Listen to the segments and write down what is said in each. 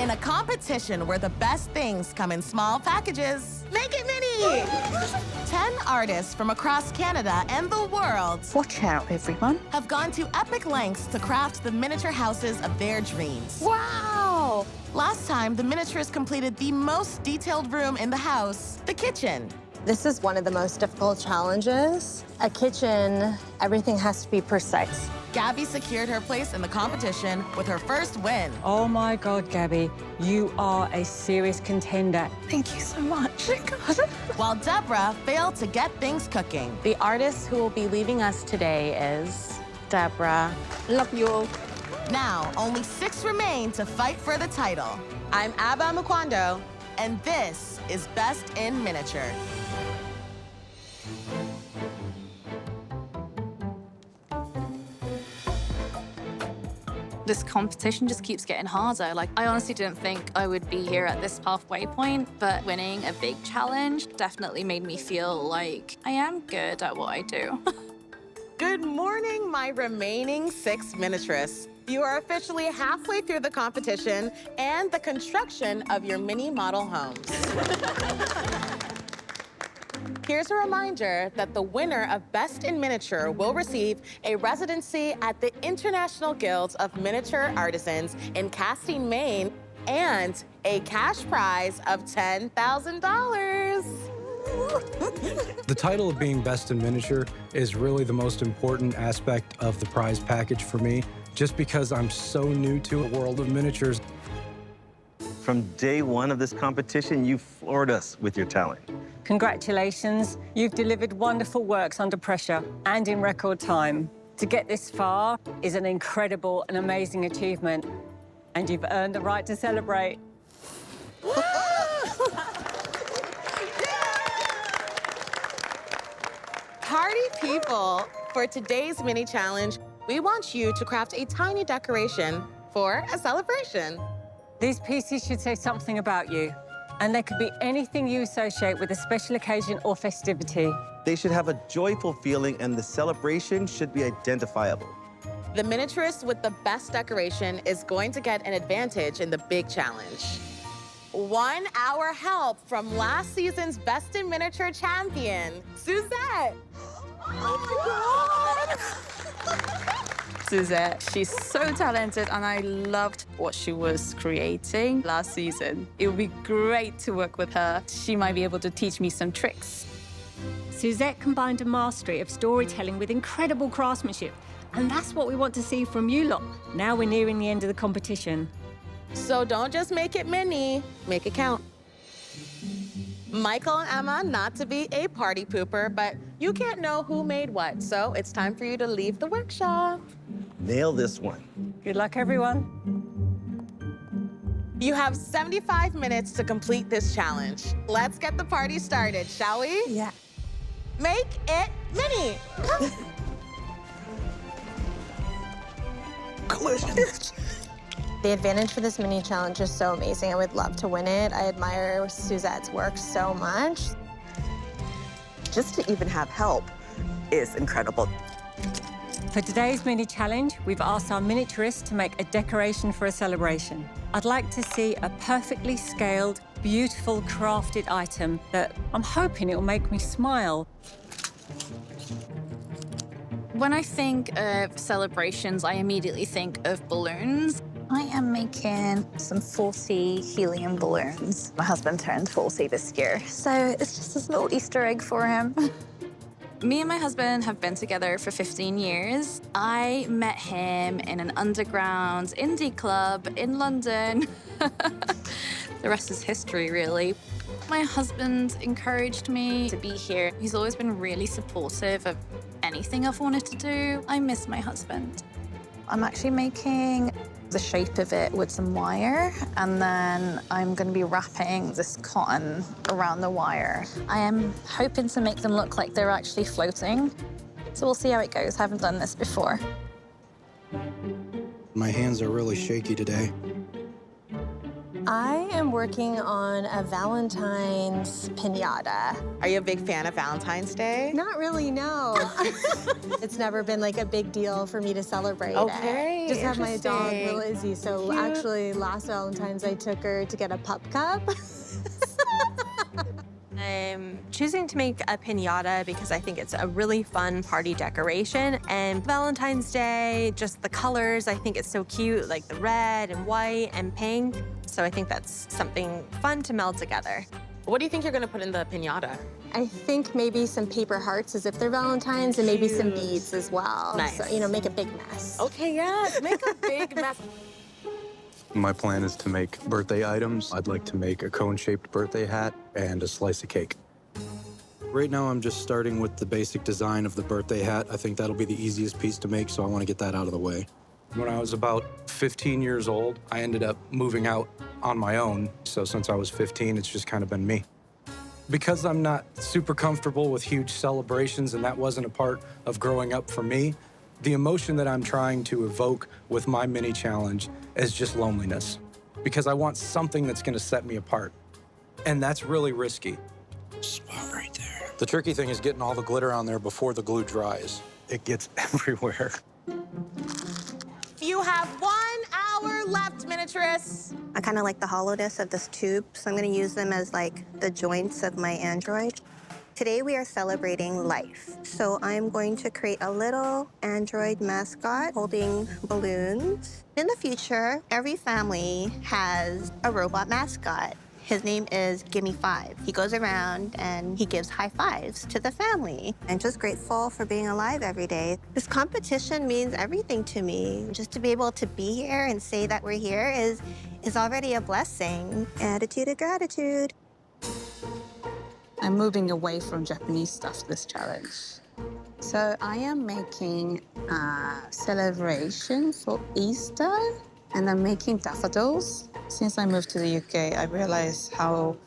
In a competition where the best things come in small packages, make it mini! 10 artists from across Canada and the world Watch out, everyone. have gone to epic lengths to craft the miniature houses of their dreams. Wow! Last time, the Miniaturists completed the most detailed room in the house, the kitchen. This is one of the most difficult challenges. A kitchen, everything has to be precise. Gabby secured her place in the competition with her first win. Oh my God, Gabby, you are a serious contender. Thank you so much. God. While Deborah failed to get things cooking. The artist who will be leaving us today is Deborah. Love you all. Now, only 6 remain to fight for the title. I'm Abba Mukwando. And this is Best in Miniature. This competition just keeps getting harder. Like, I honestly didn't think I would be here at this halfway point, but winning a big challenge definitely made me feel like I am good at what I do. Good morning, my remaining 6 miniaturists. You are officially halfway through the competition and the construction of your mini model homes. Here's a reminder that the winner of Best in Miniature will receive a residency at the International Guild of Miniature Artisans in Castine, Maine, and a cash prize of $10,000. The title of being Best in Miniature is really the most important aspect of the prize package for me, just because I'm so new to the world of miniatures. From day one of this competition, you floored us with your talent. Congratulations. You've delivered wonderful works under pressure and in record time. To get this far is an incredible and amazing achievement, and you've earned the right to celebrate. Party people, for today's mini challenge, we want you to craft a tiny decoration for a celebration. These pieces should say something about you, and they could be anything you associate with a special occasion or festivity. They should have a joyful feeling, and the celebration should be identifiable. The miniaturist with the best decoration is going to get an advantage in the big challenge. 1 hour help from last season's Best in Miniature champion, Suzette. Oh my God! Suzette, she's so talented, and I loved what she was creating last season. It would be great to work with her. She might be able to teach me some tricks. Suzette combined a mastery of storytelling with incredible craftsmanship, and that's what we want to see from you lot. Now we're nearing the end of the competition. So don't just make it mini, make it count. Michael and Emma, not to be a party pooper, but you can't know who made what, so it's time for you to leave the workshop. Nail this one. Good luck, everyone. You have 75 minutes to complete this challenge. Let's get the party started, shall we? Yeah. Make it mini. The advantage for this mini challenge is so amazing. I would love to win it. I admire Suzette's work so much. Just to even have help is incredible. For today's mini challenge, we've asked our miniaturists to make a decoration for a celebration. I'd like to see a perfectly scaled, beautiful, crafted item that I'm hoping it will make me smile. When I think of celebrations, I immediately think of balloons. I am making some 40 helium balloons. My husband turned 40 this year, so it's just this little Easter egg for him. Me and my husband have been together for 15 years. I met him in an underground indie club in London. The rest is history, really. My husband encouraged me to be here. He's always been really supportive of anything I've wanted to do. I miss my husband. I'm actually making the shape of it with some wire, and then I'm going to be wrapping this cotton around the wire. I am hoping to make them look like they're actually floating. So we'll see how it goes. I haven't done this before. My hands are really shaky today. I am working on a Valentine's pinata. Are you a big fan of Valentine's Day? Not really, no. It's never been like a big deal for me to celebrate Okay, it. Just have my dog, interesting. Little Izzy. So Cute. actually, last Valentine's, I took her to get a pup cup. I'm choosing to make a pinata because I think it's a really fun party decoration. And Valentine's Day, just the colors, I think it's so cute, like the red and white and pink. So I think that's something fun to meld together. What do you think you're gonna put in the pinata? I think maybe some paper hearts as if they're Valentine's and maybe some beads as well. Nice. So, you know, make a big mess. Okay, yeah, make a big mess. My plan is to make birthday items. I'd like to make a cone-shaped birthday hat and a slice of cake. Right now, I'm just starting with the basic design of the birthday hat. I think that'll be the easiest piece to make, so I want to get that out of the way. When I was about 15 years old, I ended up moving out on my own. So since I was 15, it's just kind of been me. Because I'm not super comfortable with huge celebrations, and that wasn't a part of growing up for me, the emotion that I'm trying to evoke with my mini challenge is just loneliness. Because I want something that's gonna set me apart. And that's really risky. Spot right there. The tricky thing is getting all the glitter on there before the glue dries. It gets everywhere. You have 1 hour left, Miniaturists. I kind of like the hollowness of this tube, so I'm going to use them as like the joints of my android. Today we are celebrating life, so I'm going to create a little android mascot holding balloons. In the future, every family has a robot mascot. His name is Gimme 5. He goes around and he gives high fives to the family. I'm just grateful for being alive every day. This competition means everything to me. Just to be able to be here and say that we're here is already a blessing. Attitude of gratitude. I'm moving away from Japanese stuff this challenge. So I am making a celebration for Easter, and I'm making daffodils. Since I moved to the UK, I realized how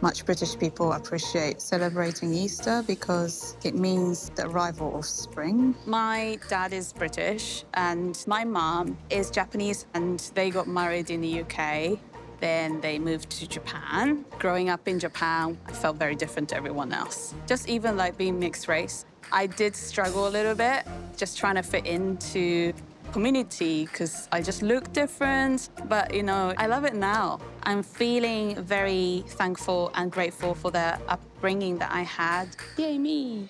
much British people appreciate celebrating Easter because it means the arrival of spring. My dad is British and my mom is Japanese, and they got married in the UK. Then they moved to Japan. Growing up in Japan, I felt very different to everyone else. Just even like being mixed race, I did struggle a little bit, just trying to fit into community because I just look different. But, you know, I love it now. I'm feeling very thankful and grateful for the upbringing that I had. Yay, me.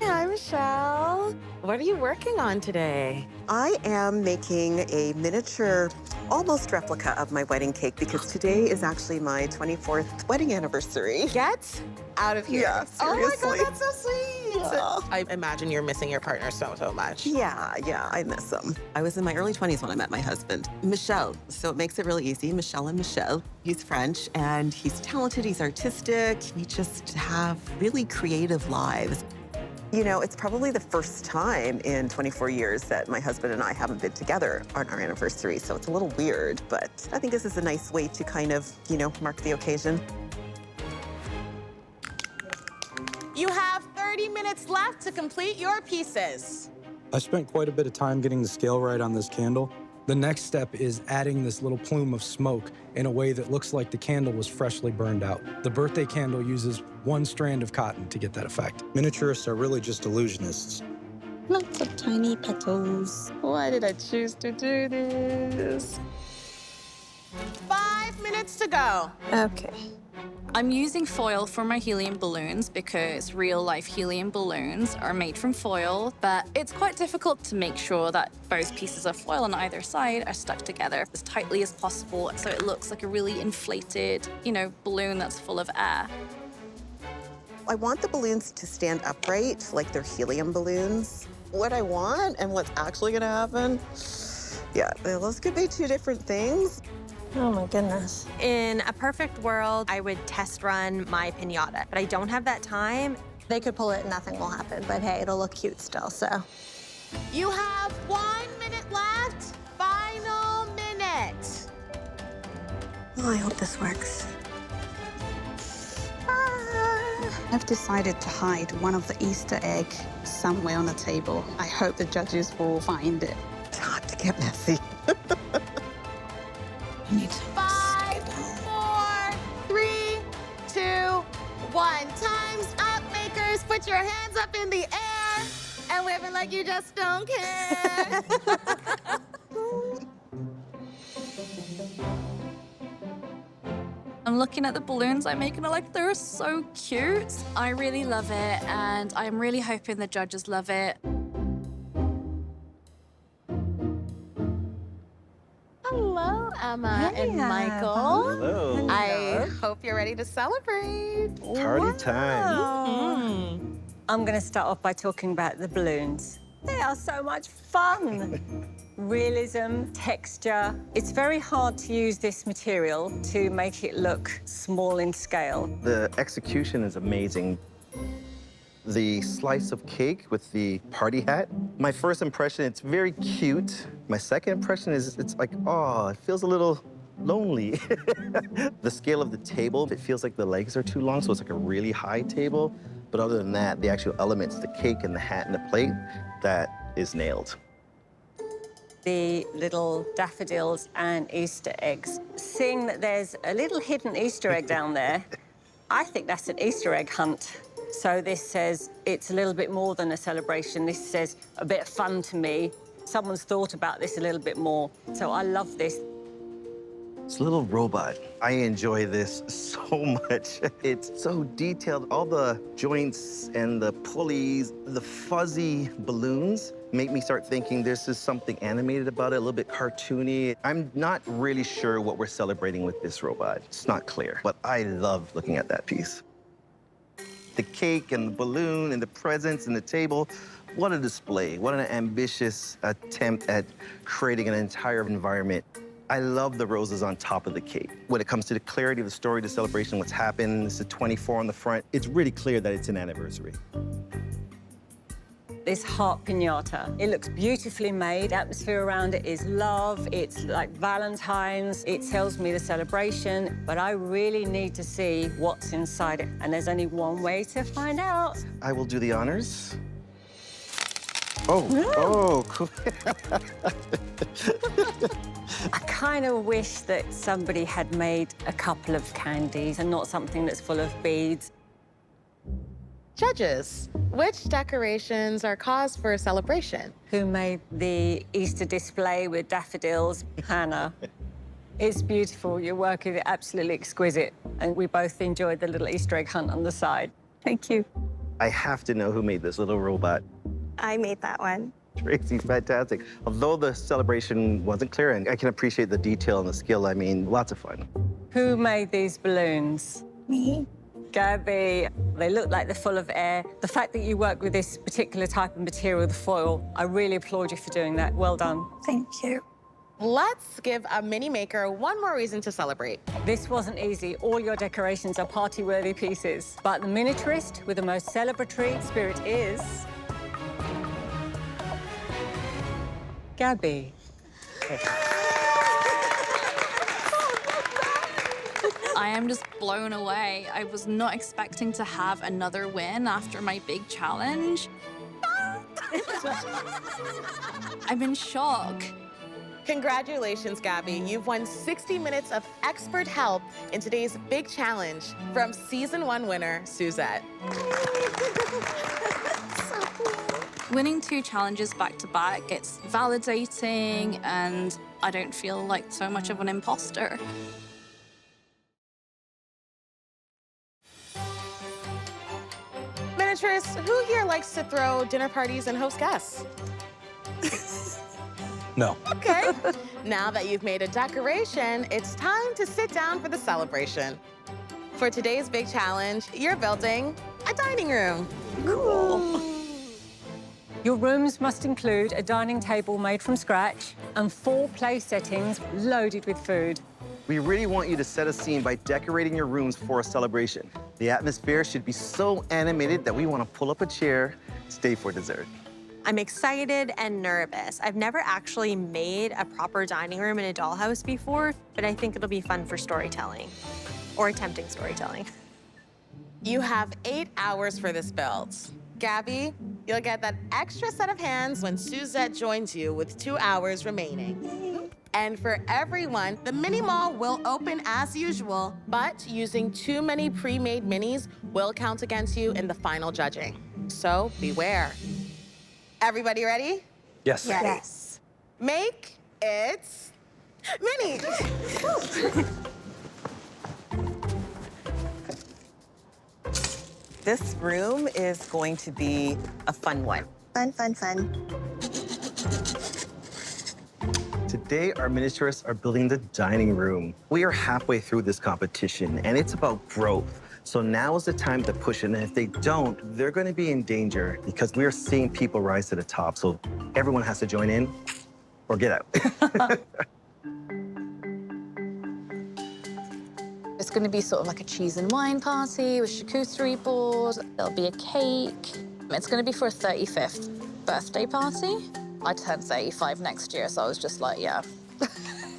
Hi, Michelle. What are you working on today? I am making a miniature, almost replica of my wedding cake because today is actually my 24th wedding anniversary. Get out of here. Yeah, seriously. Oh my God, that's so sweet. Yeah. I imagine you're missing your partner so much. Yeah, I miss him. I was in my early 20s when I met my husband, Michel. So it makes it really easy. Michel and Michel. He's French and he's talented, he's artistic. We just have really creative lives. You know, it's probably the first time in 24 years that my husband and I haven't been together on our anniversary, so it's a little weird, but I think this is a nice way to kind of, you know, mark the occasion. You have 30 minutes left to complete your pieces. I spent quite a bit of time getting the scale right on this candle. The next step is adding this little plume of smoke in a way that looks like the candle was freshly burned out. The birthday candle uses one strand of cotton to get that effect. Miniaturists are really just illusionists. Lots of tiny petals. Why did I choose to do this? 5 minutes to go. Okay. I'm using foil for my helium balloons because real-life helium balloons are made from foil, but it's quite difficult to make sure that both pieces of foil on either side are stuck together as tightly as possible so it looks like a really inflated, you know, balloon that's full of air. I want the balloons to stand upright like they're helium balloons. What I want and what's actually gonna happen, yeah, those could be two different things. Oh my goodness. In a perfect world, I would test run my pinata, but I don't have that time. They could pull it and nothing will happen, but hey, it'll look cute still, so. You have 1 minute left. Final minute. Oh, I hope this works. I've decided to hide one of the Easter egg somewhere on the table. I hope the judges will find it. Time to get messy. I need Put your hands up in the air and wave it like you just don't care. I'm looking at the balloons I'm making, and like, they're so cute. I really love it, and I'm really hoping the judges love it. Hello, Emma and Michael. Hello. I hope you're ready to celebrate. Party time. I'm going to start off by talking about the balloons. They are so much fun. Realism, texture. It's very hard to use this material to make it look small in scale. The execution is amazing. The slice of cake with the party hat. My first impression, it's very cute. My second impression is it's like, oh, it feels a little lonely. The scale of the table, it feels like the legs are too long, so it's like a really high table. But other than that, the actual elements, the cake and the hat and the plate, that is nailed. The little daffodils and Easter eggs. Seeing that there's a little hidden Easter egg down there, I think that's an Easter egg hunt. So this says it's a little bit more than a celebration. This says a bit of fun to me. Someone's thought about this a little bit more. So I love this. It's a little robot. I enjoy this so much. It's so detailed. All the joints and the pulleys, the fuzzy balloons make me start thinking this is something animated about it, a little bit cartoony. I'm not really sure what we're celebrating with this robot. It's not clear, but I love looking at that piece. The cake and the balloon and the presents and the table. What a display. What an ambitious attempt at creating an entire environment. I love the roses on top of the cake. When it comes to the clarity of the story, the celebration, what's happened, it's a 24 on the front. It's really clear that it's an anniversary. This heart piñata. It looks beautifully made. The atmosphere around it is love. It's like Valentine's. It tells me the celebration, but I really need to see what's inside it. And there's only one way to find out. I will do the honors. Oh, cool. I kind of wish that somebody had made a couple of candies and not something that's full of beads. Judges, which decorations are cause for a celebration? Who made the Easter display with daffodils? Hannah. It's beautiful. Your work is absolutely exquisite. And we both enjoyed the little Easter egg hunt on the side. Thank you. I have to know who made this little robot. I made that one. Tracy's fantastic. Although the celebration wasn't clear, and I can appreciate the detail and the skill, I mean, lots of fun. Who made these balloons? Me. Gabby. They look like they're full of air. The fact that you work with this particular type of material, the foil, I really applaud you for doing that. Well done. Thank you. Let's give a mini maker one more reason to celebrate. This wasn't easy. All your decorations are party-worthy pieces. But the miniaturist with the most celebratory spirit is... Gabby. I am just blown away. I was not expecting to have another win after my big challenge. I'm in shock. Congratulations, Gabby. You've won 60 minutes of expert help in today's big challenge from Season 1 winner, Suzette. Winning 2 challenges back-to-back, it's validating, and I don't feel like so much of an imposter. Miniaturists, who here likes to throw dinner parties and host guests? No. Okay. Now that you've made a decoration, it's time to sit down for the celebration. For today's big challenge, you're building a dining room. Cool. Your rooms must include a dining table made from scratch and 4 place settings loaded with food. We really want you to set a scene by decorating your rooms for a celebration. The atmosphere should be so animated that we want to pull up a chair, stay for dessert. I'm excited and nervous. I've never actually made a proper dining room in a dollhouse before, but I think it'll be fun for storytelling, or attempting storytelling. You have 8 hours for this build. Gabby, you'll get that extra set of hands when Suzette joins you with 2 hours remaining. And for everyone, the mini mall will open as usual, but using too many pre-made minis will count against you in the final judging. So beware. Everybody ready? Yes. Yes. Make it mini. This room is going to be a fun one. Fun, fun, fun. Today, our miniaturists are building the dining room. We are halfway through this competition, and it's about growth. So now is the time to push it, and if they don't, they're going to be in danger because we are seeing people rise to the top. So everyone has to join in or get out. It's going to be sort of like a cheese and wine party with charcuterie board. There'll be a cake. It's going to be for a 35th birthday party. I turn 35 next year, so I was just like, yeah,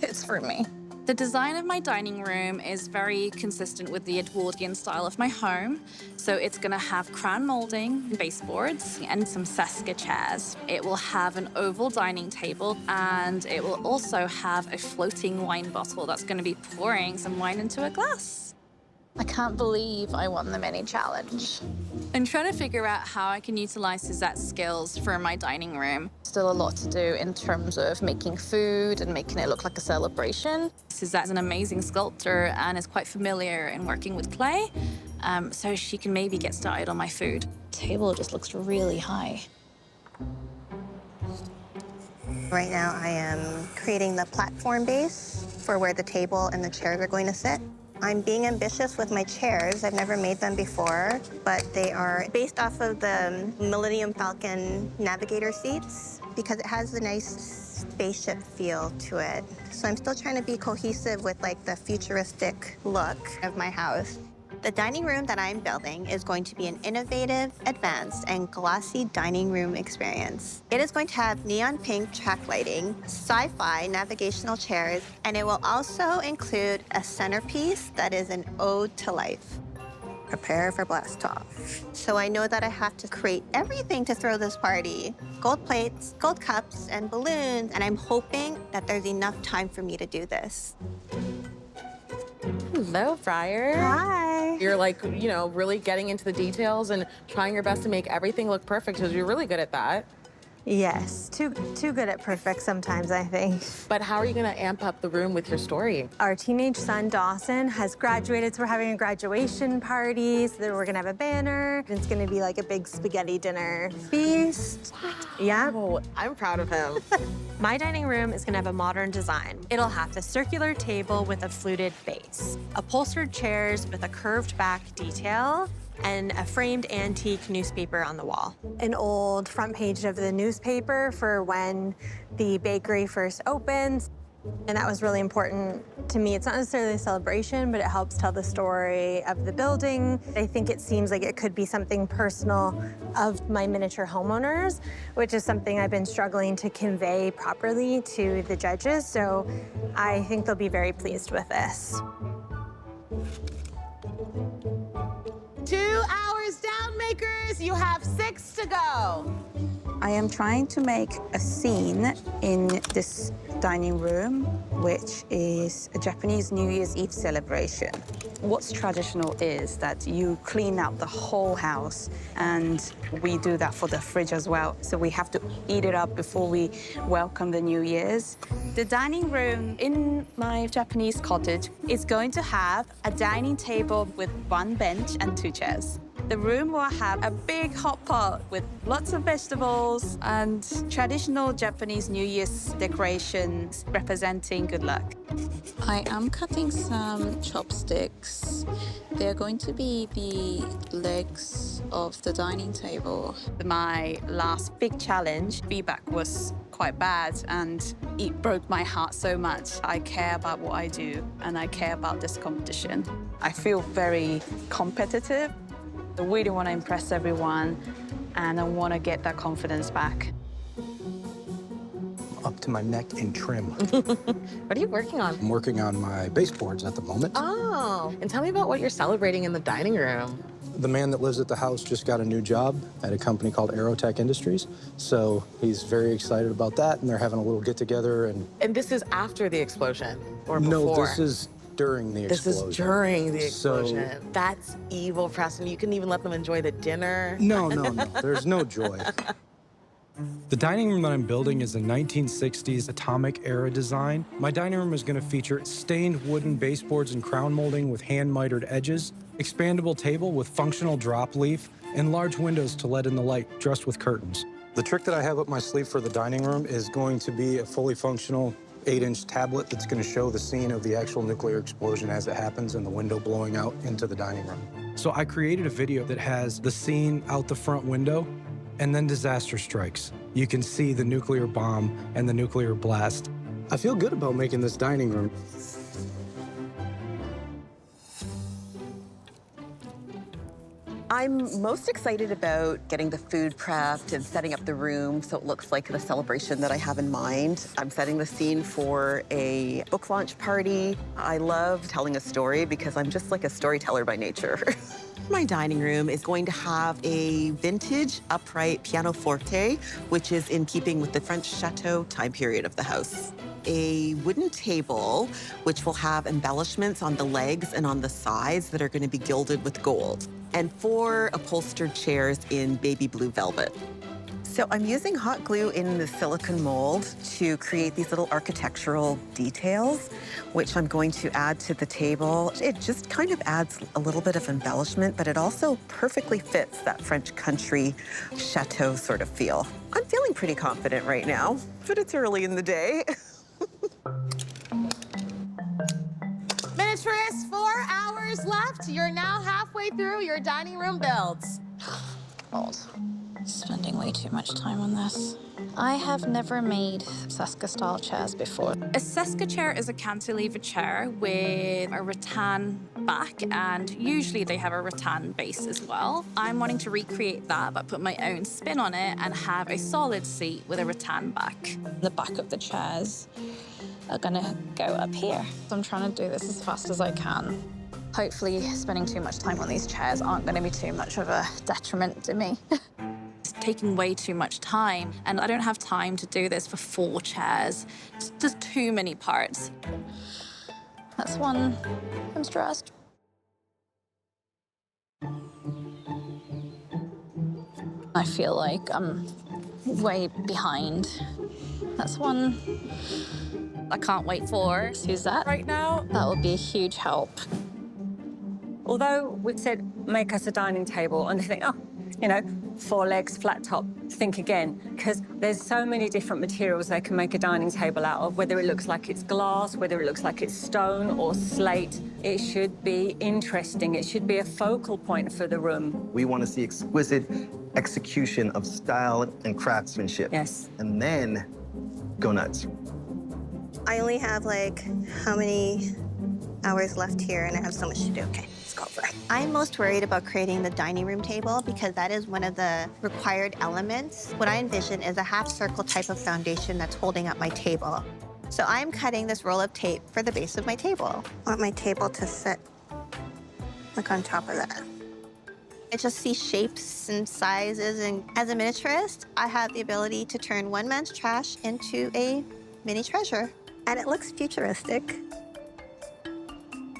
it's for me. The design of my dining room is very consistent with the Edwardian style of my home. So it's going to have crown molding, baseboards, and some Sesca chairs. It will have an oval dining table, and it will also have a floating wine bottle that's going to be pouring some wine into a glass. I can't believe I won the mini challenge. I'm trying to figure out how I can utilize Suzette's skills for my dining room. Still a lot to do in terms of making food and making it look like a celebration. Suzette's an amazing sculptor and is quite familiar in working with clay, so she can maybe get started on my food. The table just looks really high. Right now, I am creating the platform base for where the table and the chairs are going to sit. I'm being ambitious with my chairs. I've never made them before, but they are based off of the Millennium Falcon Navigator seats because it has a nice spaceship feel to it. So I'm still trying to be cohesive with like the futuristic look of my house. The dining room that I'm building is going to be an innovative, advanced, and glossy dining room experience. It is going to have neon pink track lighting, sci-fi navigational chairs, and it will also include a centerpiece that is an ode to life. Prepare for blast off. So I know that I have to create everything to throw this party. Gold plates, gold cups, and balloons, and I'm hoping that there's enough time for me to do this. Hello, Briar. Hi. You're like, you know, really getting into the details and trying your best to make everything look perfect because you're really good at that. Yes, too good at perfect sometimes, I think. But how are you going to amp up the room with your story? Our teenage son, Dawson, has graduated, so we're having a graduation party. So then we're gonna have a banner. It's gonna be like a big spaghetti dinner feast. Yeah. Oh, I'm proud of him. My dining room is gonna have a modern design. It'll have the circular table with a fluted base, upholstered chairs with a curved back detail, and a framed antique newspaper on the wall. An old front page of the newspaper for when the bakery first opens. And that was really important to me. It's not necessarily a celebration, but it helps tell the story of the building. I think it seems like it could be something personal of my miniature homeowners, which is something I've been struggling to convey properly to the judges. So I think they'll be very pleased with this. 2 hours down, makers. You have 6 to go. I am trying to make a scene in this dining room, which is a Japanese New Year's Eve celebration. What's traditional is that you clean out the whole house, and we do that for the fridge as well. So we have to eat it up before we welcome the New Year's. The dining room in my Japanese cottage is going to have a dining table with 1 bench and 2 chairs. The room will have a big hot pot with lots of vegetables and traditional Japanese New Year's decorations representing good luck. I am cutting some chopsticks. They're going to be the legs of the dining table. My last big challenge, feedback was quite bad, and it broke my heart so much. I care about what I do, and I care about this competition. I feel very competitive. I really want to impress everyone, and I want to get that confidence back. Up to my neck in trim. What are you working on? I'm working on my baseboards at the moment. Oh, and tell me about what you're celebrating in the dining room. The man that lives at the house just got a new job at a company called Aerotech Industries. So he's very excited about that, and they're having a little get-together. And this is after the explosion or before? no, this is during the This explosion. is during the So- explosion. That's evil, Preston. You couldn't even let them enjoy the dinner. No, no, no. There's no joy. The dining room that I'm building is a 1960s atomic era design. My dining room is going to feature stained wooden baseboards and crown molding with hand mitered edges, expandable table with functional drop leaf, and large windows to let in the light, dressed with curtains. The trick that I have up my sleeve for the dining room is going to be a fully functional 8-inch tablet that's going to show the scene of the actual nuclear explosion as it happens and the window blowing out into the dining room. So I created a video that has the scene out the front window, and then disaster strikes. You can see the nuclear bomb and the nuclear blast. I feel good about making this dining room. I'm most excited about getting the food prepped and setting up the room so it looks like the celebration that I have in mind. I'm setting the scene for a book launch party. I love telling a story because I'm just like a storyteller by nature. My dining room is going to have a vintage upright pianoforte, which is in keeping with the French chateau time period of the house. A wooden table, which will have embellishments on the legs and on the sides that are going to be gilded with gold. And 4 upholstered chairs in baby blue velvet. So I'm using hot glue in the silicone mold to create these little architectural details, which I'm going to add to the table. It just kind of adds a little bit of embellishment, but it also perfectly fits that French country chateau sort of feel. I'm feeling pretty confident right now, but it's early in the day. Miniaturists, 4 hours left. You're now halfway through your dining room builds. God, spending way too much time on this. I have never made Seska-style chairs before. A Seska chair is a cantilever chair with a rattan back, and usually they have a rattan base as well. I'm wanting to recreate that, but put my own spin on it and have a solid seat with a rattan back. The back of the chairs are gonna go up here. So I'm trying to do this as fast as I can. Hopefully, spending too much time on these chairs aren't gonna be too much of a detriment to me. It's taking way too much time, and I don't have time to do this for 4 chairs. It's just too many parts. That's one. I'm stressed. I feel like I'm way behind. That's one. I can't wait for Suzette right now. That would be a huge help. Although we've said, make us a dining table, and they think, oh, you know, 4 legs, flat top, think again, because there's so many different materials they can make a dining table out of, whether it looks like it's glass, whether it looks like it's stone or slate. It should be interesting. It should be a focal point for the room. We want to see exquisite execution of style and craftsmanship. Yes. And then go nuts. I only have like how many hours left here, and I have so much to do. Okay, let's go for it. I'm most worried about creating the dining room table because that is one of the required elements. What I envision is a half-circle type of foundation that's holding up my table. So I'm cutting this roll of tape for the base of my table. I want my table to sit like on top of that. I just see shapes and sizes, and as a miniaturist, I have the ability to turn one man's trash into a mini treasure. And it looks futuristic.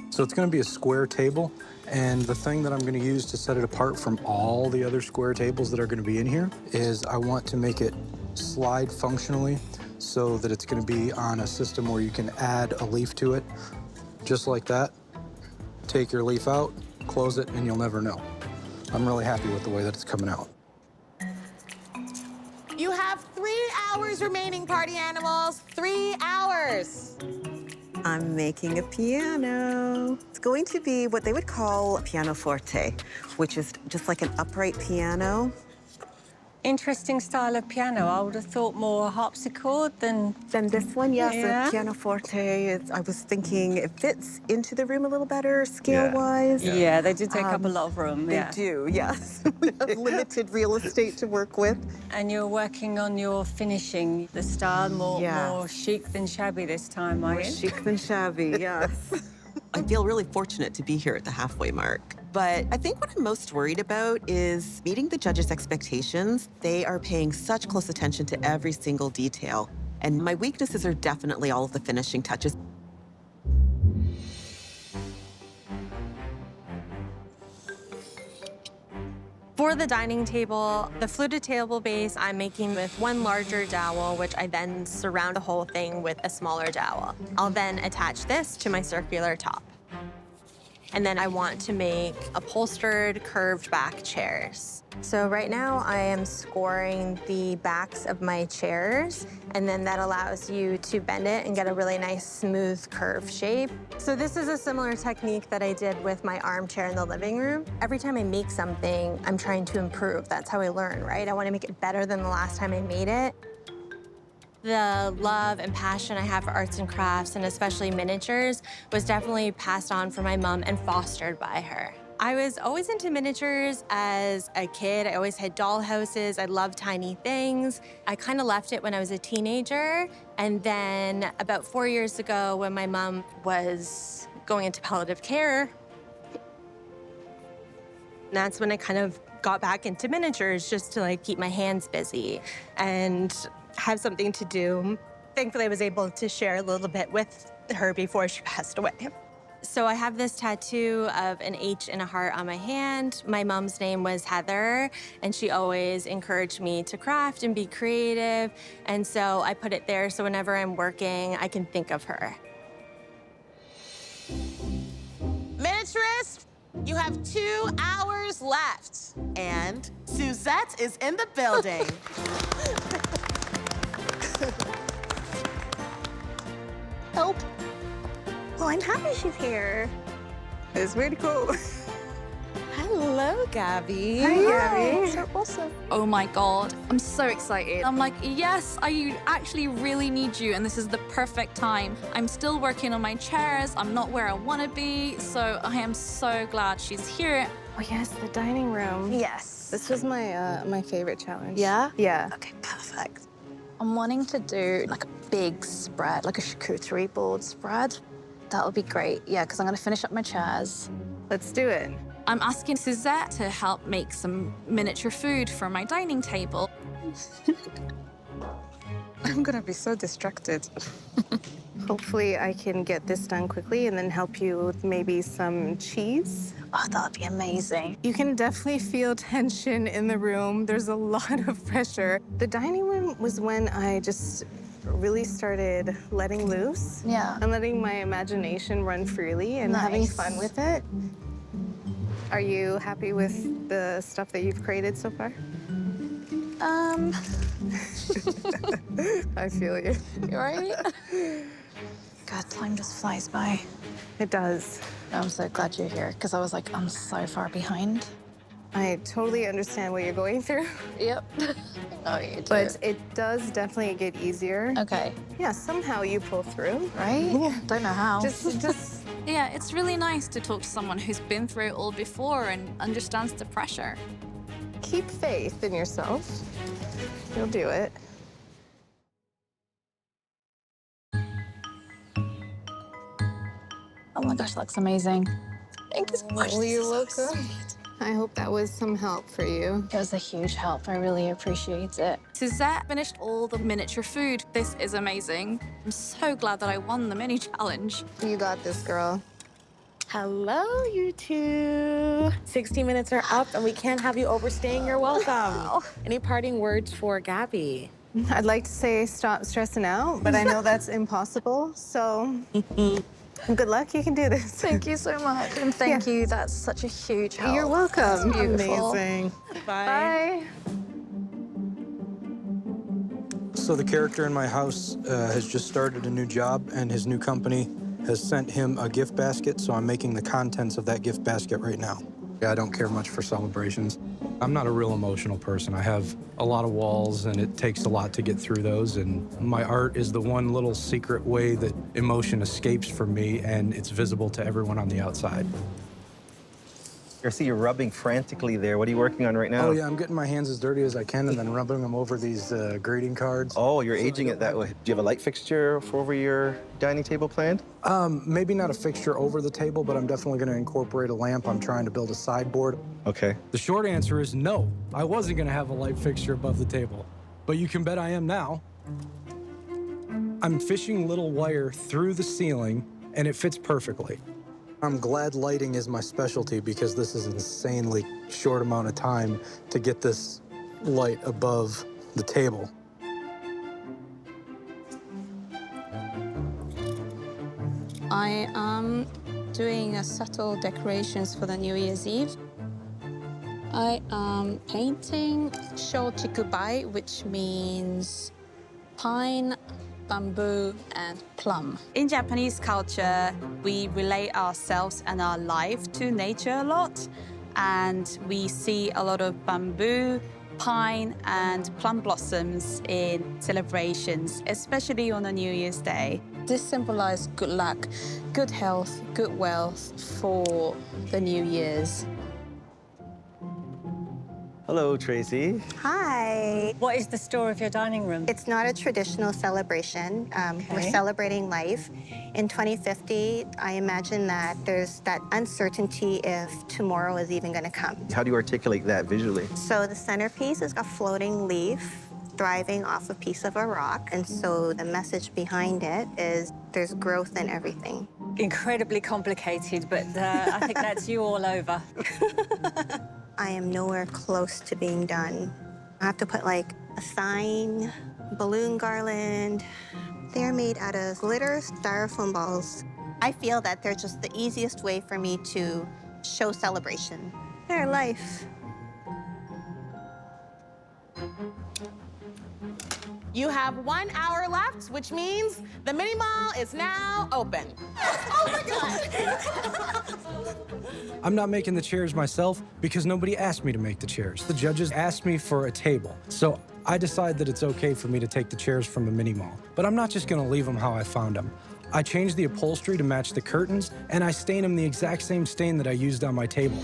So it's going to be a square table, and the thing that I'm going to use to set it apart from all the other square tables that are going to be in here is I want to make it slide functionally so that it's going to be on a system where you can add a leaf to it, just like that. Take your leaf out, close it, and you'll never know. I'm really happy with the way that it's coming out. You have 3 hours remaining, party animals. 3 hours. I'm making a piano. It's going to be what they would call a pianoforte, which is just like an upright piano. Interesting style of piano. I would have thought more harpsichord than... Then this one, yes, Yeah. a pianoforte. I was thinking it fits into the room a little better scale-wise. Yeah, they do take up a lot of room, They yeah. do, yes. We have limited real estate to work with. And you're working on your finishing, the style more chic than shabby this time, are More you? chic than shabby, yes. I feel really fortunate to be here at the halfway mark. But I think what I'm most worried about is meeting the judges' expectations. They are paying such close attention to every single detail. And my weaknesses are definitely all of the finishing touches. For the dining table, the fluted table base I'm making with one larger dowel, which I then surround the whole thing with a smaller dowel. I'll then attach this to my circular top. And then I want to make upholstered, curved back chairs. So right now I am scoring the backs of my chairs, and then that allows you to bend it and get a really nice smooth curve shape. So this is a similar technique that I did with my armchair in the living room. Every time I make something, I'm trying to improve. That's how I learn, right? I want to make it better than the last time I made it. The love and passion I have for arts and crafts, and especially miniatures, was definitely passed on from my mom and fostered by her. I was always into miniatures as a kid. I always had doll houses. I loved tiny things. I kind of left it when I was a teenager. And then about 4 years ago, when my mom was going into palliative care, that's when I kind of got back into miniatures, just to like keep my hands busy and have something to do. Thankfully, I was able to share a little bit with her before she passed away. So I have this tattoo of an H and a heart on my hand. My mom's name was Heather, and she always encouraged me to craft and be creative. And so I put it there so whenever I'm working, I can think of her. Miniaturists, you have 2 hours left. And Suzette is in the building. Help. Well, I'm happy she's here. It's really cool. Hello, Gabby. Hi, Gabby. So awesome. Oh my God, I'm so excited. I'm like, yes, I actually really need you, and this is the perfect time. I'm still working on my chairs. I'm not where I want to be, so I am so glad she's here. Oh yes, the dining room. Yes. This was my my favorite challenge. Yeah? Yeah. Okay, perfect. I'm wanting to do like a big spread, like a charcuterie board spread. That would be great, yeah, because I'm going to finish up my chairs. Let's do it. I'm asking Suzette to help make some miniature food for my dining table. I'm gonna be so distracted. Hopefully I can get this done quickly and then help you with maybe some cheese. Oh, that would be amazing. You can definitely feel tension in the room. There's a lot of pressure. The dining room was when I just really started letting loose. Yeah. And letting my imagination run freely and having Nice. fun with it. Are you happy with the stuff that you've created so far? I feel you. You right? God, time just flies by. It does. I'm so glad you're here, because I was like, I'm so far behind. I totally understand what you're going through, Yep. No, you do. but it does definitely get easier. Okay. Yeah, somehow you pull through. Right? Yeah. Don't know how. Just Yeah, it's really nice to talk to someone who's been through it all before and understands the pressure. keep faith in yourself. You'll do it. Oh my gosh, that looks amazing. Thank you so much. Well, This you're is so welcome. sweet. I hope that was some help for you. It was a huge help. I really appreciate it. Suzette finished all the miniature food. This is amazing. I'm so glad that I won the mini challenge. You got this, girl. Hello, you two. 60 minutes are up, and we can't have you overstaying your welcome. Any parting words for Gabby? I'd like to say stop stressing out, but I know that's impossible. So good luck. You can do this. Thank you so much. And thank you. That's such a huge help. You're welcome. That's beautiful. Amazing. Bye. So the character in my house has just started a new job, and his new company has sent him a gift basket, so I'm making the contents of that gift basket right now. I don't care much for celebrations. I'm not a real emotional person. I have a lot of walls, and it takes a lot to get through those, and my art is the one little secret way that emotion escapes from me, and it's visible to everyone on the outside. I see you're rubbing frantically there. What are you working on right now? Oh, yeah, I'm getting my hands as dirty as I can and then rubbing them over these greeting cards. Oh, you're aging it that way. Do you have a light fixture for over your dining table planned? Maybe not a fixture over the table, but I'm definitely going to incorporate a lamp. I'm trying to build a sideboard. Okay. The short answer is no. I wasn't going to have a light fixture above the table, but you can bet I am now. I'm fishing little wire through the ceiling, and it fits perfectly. I'm glad lighting is my specialty because this is an insanely short amount of time to get this light above the table. I am doing a subtle decorations for the New Year's Eve. I am painting Shochikubai, which means pine, bamboo, and plum. In Japanese culture, we relate ourselves and our life to nature a lot, and we see a lot of bamboo, pine, and plum blossoms in celebrations, especially on a New Year's Day. This symbolizes good luck, good health, good wealth for the New Year's. Hello, Tracy. Hi. What is the story of your dining room? It's not a traditional celebration. We're Okay. celebrating life. In 2050, I imagine that there's that uncertainty if tomorrow is even going to come. How do you articulate that visually? So the centerpiece is a floating leaf thriving off a piece of a rock. And so the message behind it is there's growth in everything. Incredibly complicated, but I think that's you all over. I am nowhere close to being done. I have to put like a sign, balloon garland. They're made out of glitter styrofoam balls. I feel that they're just the easiest way for me to show celebration. Their life. You have 1 hour left, which means the mini mall is now open. Oh my God! I'm not making the chairs myself because nobody asked me to make the chairs. The judges asked me for a table. So I decide that it's okay for me to take the chairs from a mini mall. But I'm not just gonna leave them how I found them. I changed the upholstery to match the curtains, and I stain them the exact same stain that I used on my table.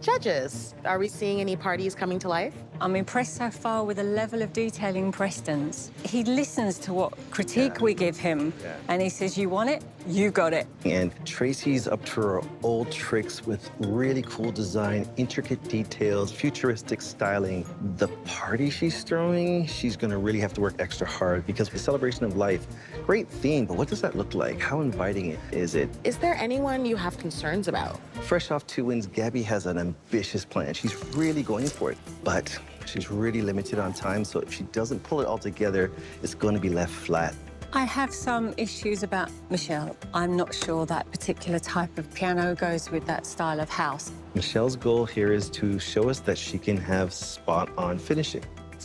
Judges, are we seeing any parties coming to life? I'm impressed so far with the level of detail in Preston's. He listens to what critique we give him, and he says, you want it, you got it. And Tracy's up to her old tricks with really cool design, intricate details, futuristic styling. The party she's throwing, she's gonna really have to work extra hard because the celebration of life, great theme, but what does that look like? How inviting is it? Is there anyone you have concerns about? Fresh off 2 wins, Gabby has an ambitious plan. She's really going for it, but she's really limited on time, so if she doesn't pull it all together, it's going to be left flat. I have some issues about Michelle. I'm not sure that particular type of piano goes with that style of house. Michelle's goal here is to show us that she can have spot-on finishing.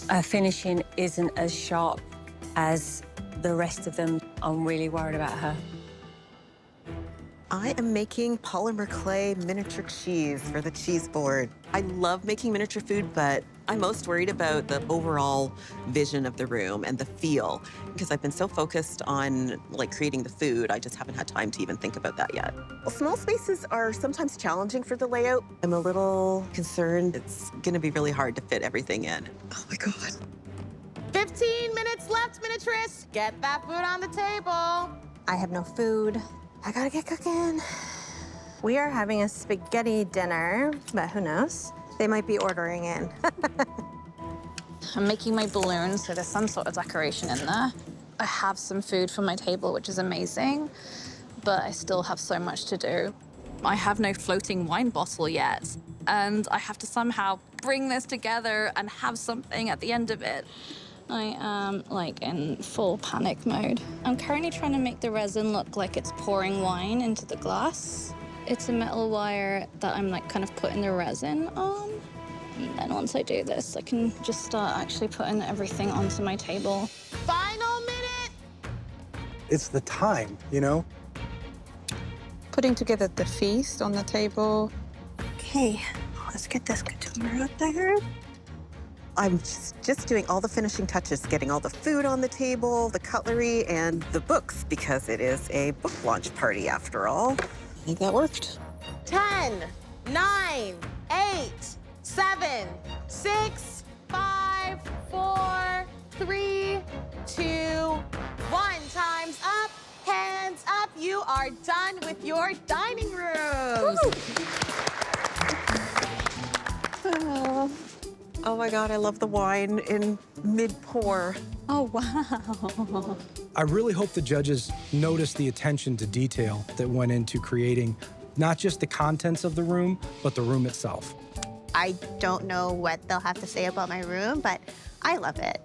Her finishing isn't as sharp as the rest of them. I'm really worried about her. I am making polymer clay miniature cheese for the cheese board. I love making miniature food, but I'm most worried about the overall vision of the room and the feel because I've been so focused on creating the food, I just haven't had time to even think about that yet. Well, small spaces are sometimes challenging for the layout. I'm a little concerned it's gonna be really hard to fit everything in. Oh my God. 15 minutes left, Miniaturists. Get that food on the table. I have no food. I gotta get cooking. We are having a spaghetti dinner, but who knows? They might be ordering in. I'm making my balloons, so there's some sort of decoration in there. I have some food for my table, which is amazing, but I still have so much to do. I have no floating wine bottle yet, and I have to somehow bring this together and have something at the end of it. I am in full panic mode. I'm currently trying to make the resin look like it's pouring wine into the glass. It's a metal wire that I'm kind of putting the resin on. And then once I do this, I can just start actually putting everything onto my table. Final minute. It's the time, you know? Putting together the feast on the table. Okay, let's get this couture out there. I'm just doing all the finishing touches, getting all the food on the table, the cutlery, and the books, because it is a book launch party after all. I think that worked. 10, 9, 8, 7, 6, 5, 4, 3, 2, 1. Time's up. Hands up. You are done with your dining rooms. Oh my God, I love the wine in mid-pour. Oh, wow. I really hope the judges notice the attention to detail that went into creating not just the contents of the room, but the room itself. I don't know what they'll have to say about my room, but I love it.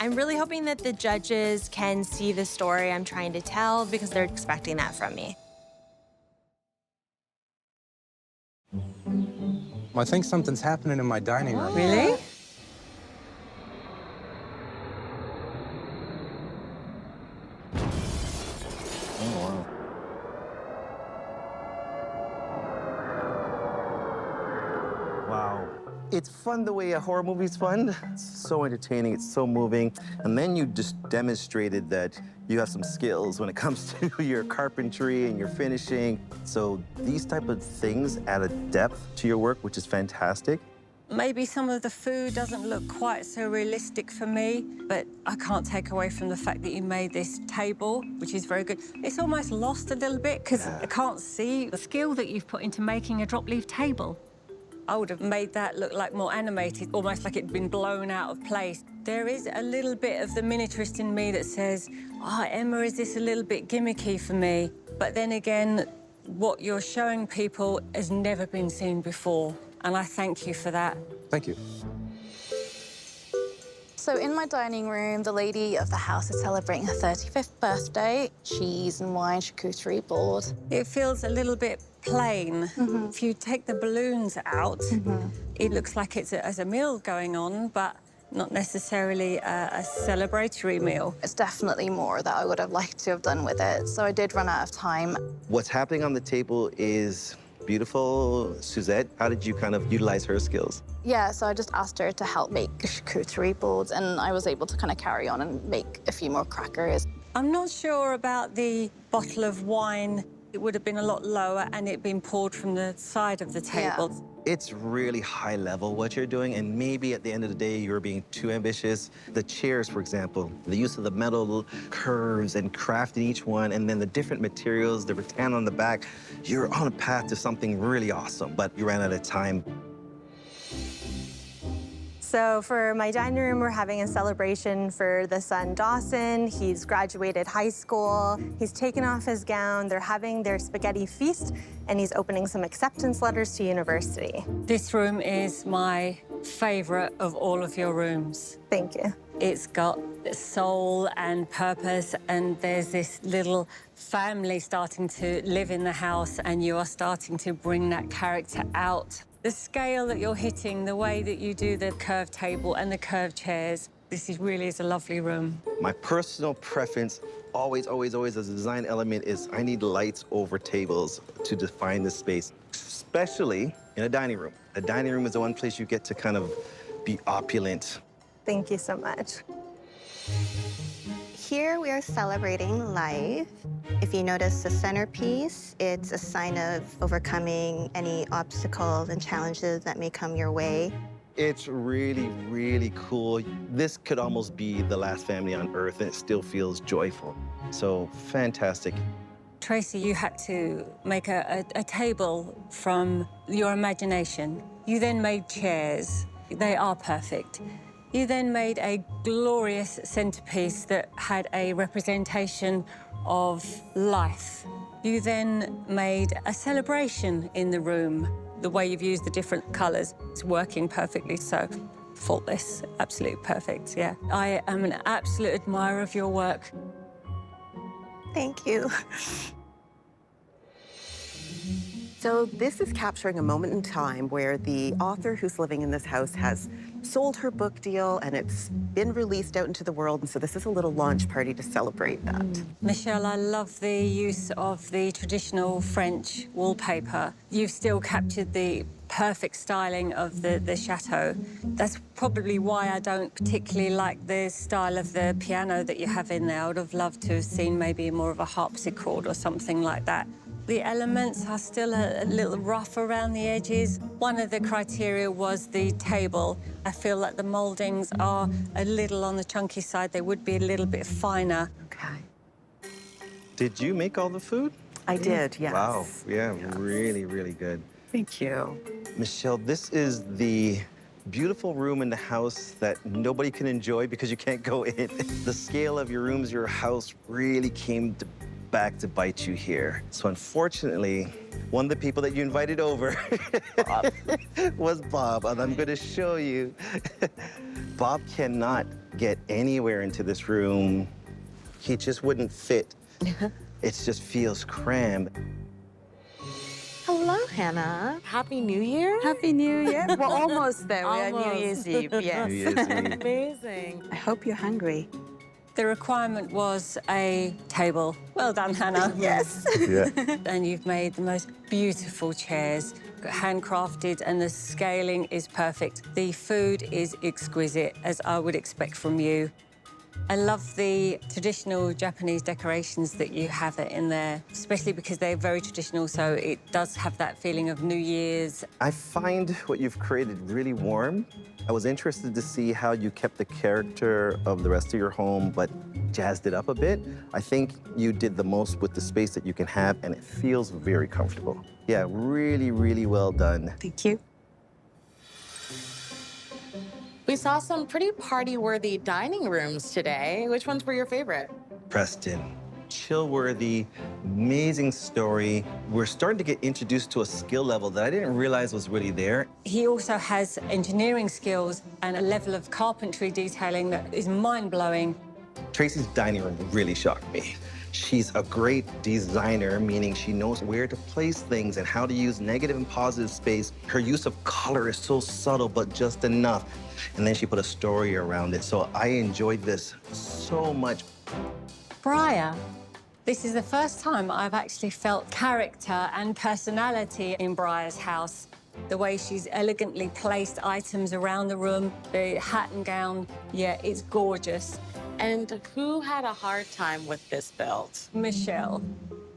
I'm really hoping that the judges can see the story I'm trying to tell because they're expecting that from me. I think something's happening in my dining room. Really? Wow. It's fun the way a horror movie's fun. It's so entertaining, it's so moving. And then you just demonstrated that you have some skills when it comes to your carpentry and your finishing. So these type of things add a depth to your work, which is fantastic. Maybe some of the food doesn't look quite so realistic for me, but I can't take away from the fact that you made this table, which is very good. It's almost lost a little bit because I can't see the skill that you've put into making a drop leaf table. I would have made that look like more animated, almost like it'd been blown out of place. There is a little bit of the miniaturist in me that says, Emma, is this a little bit gimmicky for me? But then again, what you're showing people has never been seen before, and I thank you for that. Thank you. So in my dining room, the lady of the house is celebrating her 35th birthday. Cheese and wine charcuterie board. It feels a little bit plain. If you take the balloons out, it looks like it's a meal going on, but not necessarily a celebratory meal. It's definitely more that I would have liked to have done with it, so I did run out of time. What's happening on the table is beautiful. Suzette, how did you kind of utilize her skills? Yeah, so I just asked her to help make charcuterie boards, and I was able to kind of carry on and make a few more crackers. I'm not sure about the bottle of wine. It would have been a lot lower and it been poured from the side of the table. Yeah. It's really high level what you're doing, and maybe at the end of the day, you're being too ambitious. The chairs, for example, the use of the metal curves and crafting each one, and then the different materials, the rattan on the back, you're on a path to something really awesome, but you ran out of time. So for my dining room, we're having a celebration for the son, Dawson. He's graduated high school. He's taken off his gown. They're having their spaghetti feast, and he's opening some acceptance letters to university. This room is my favorite of all of your rooms. Thank you. It's got soul and purpose, and there's this little family starting to live in the house, and you are starting to bring that character out. The scale that you're hitting, the way that you do the curved table and the curved chairs, really is a lovely room. My personal preference, always as a design element, is I need lights over tables to define the space, especially in a dining room. A dining room is the one place you get to kind of be opulent. Thank you so much. Here we are celebrating life. If you notice the centerpiece, it's a sign of overcoming any obstacles and challenges that may come your way. It's really, really cool. This could almost be the last family on Earth, and it still feels joyful. So fantastic. Tracy, you had to make a table from your imagination. You then made chairs. They are perfect. You then made a glorious centerpiece that had a representation of life. You then made a celebration in the room. The way you've used the different colors, it's working perfectly, so faultless, absolutely perfect, yeah. I am an absolute admirer of your work. Thank you. So this is capturing a moment in time where the author who's living in this house has sold her book deal and it's been released out into the world. And so this is a little launch party to celebrate that. Michelle, I love the use of the traditional French wallpaper. You've still captured the perfect styling of the chateau. That's probably why I don't particularly like the style of the piano that you have in there. I would have loved to have seen maybe more of a harpsichord or something like that. The elements are still a little rough around the edges. One of the criteria was the table. I feel like the mouldings are a little on the chunky side. They would be a little bit finer. Okay. Did you make all the food? I did, yes. Wow, yeah, really, really good. Thank you. Michelle, this is the beautiful room in the house that nobody can enjoy because you can't go in. The scale of your rooms, your house really came back to bite you here. So unfortunately, one of the people that you invited over was Bob, and I'm going to show you. Bob cannot get anywhere into this room. He just wouldn't fit. It just feels crammed. Hello, Hannah. Happy New Year. Happy New Year. We're almost there. We're New Almost. Year's Eve, yes. New Year's Eve. Amazing. I hope you're hungry. The requirement was a table. Well done, Hannah. Yes. Yeah. And you've made the most beautiful chairs, handcrafted, and the scaling is perfect. The food is exquisite, as I would expect from you. I love the traditional Japanese decorations that you have in there, especially because they're very traditional, so it does have that feeling of New Year's. I find what you've created really warm. I was interested to see how you kept the character of the rest of your home, but jazzed it up a bit. I think you did the most with the space that you can have, and it feels very comfortable. Yeah, really, really well done. Thank you. We saw some pretty party-worthy dining rooms today. Which ones were your favorite? Preston, chill-worthy, amazing story. We're starting to get introduced to a skill level that I didn't realize was really there. He also has engineering skills and a level of carpentry detailing that is mind-blowing. Tracy's dining room really shocked me. She's a great designer, meaning she knows where to place things and how to use negative and positive space. Her use of color is so subtle, but just enough. And then she put a story around it. So I enjoyed this so much. Briar, this is the first time I've actually felt character and personality in Briar's house. The way she's elegantly placed items around the room, the hat and gown, yeah, it's gorgeous. And who had a hard time with this build? Michelle,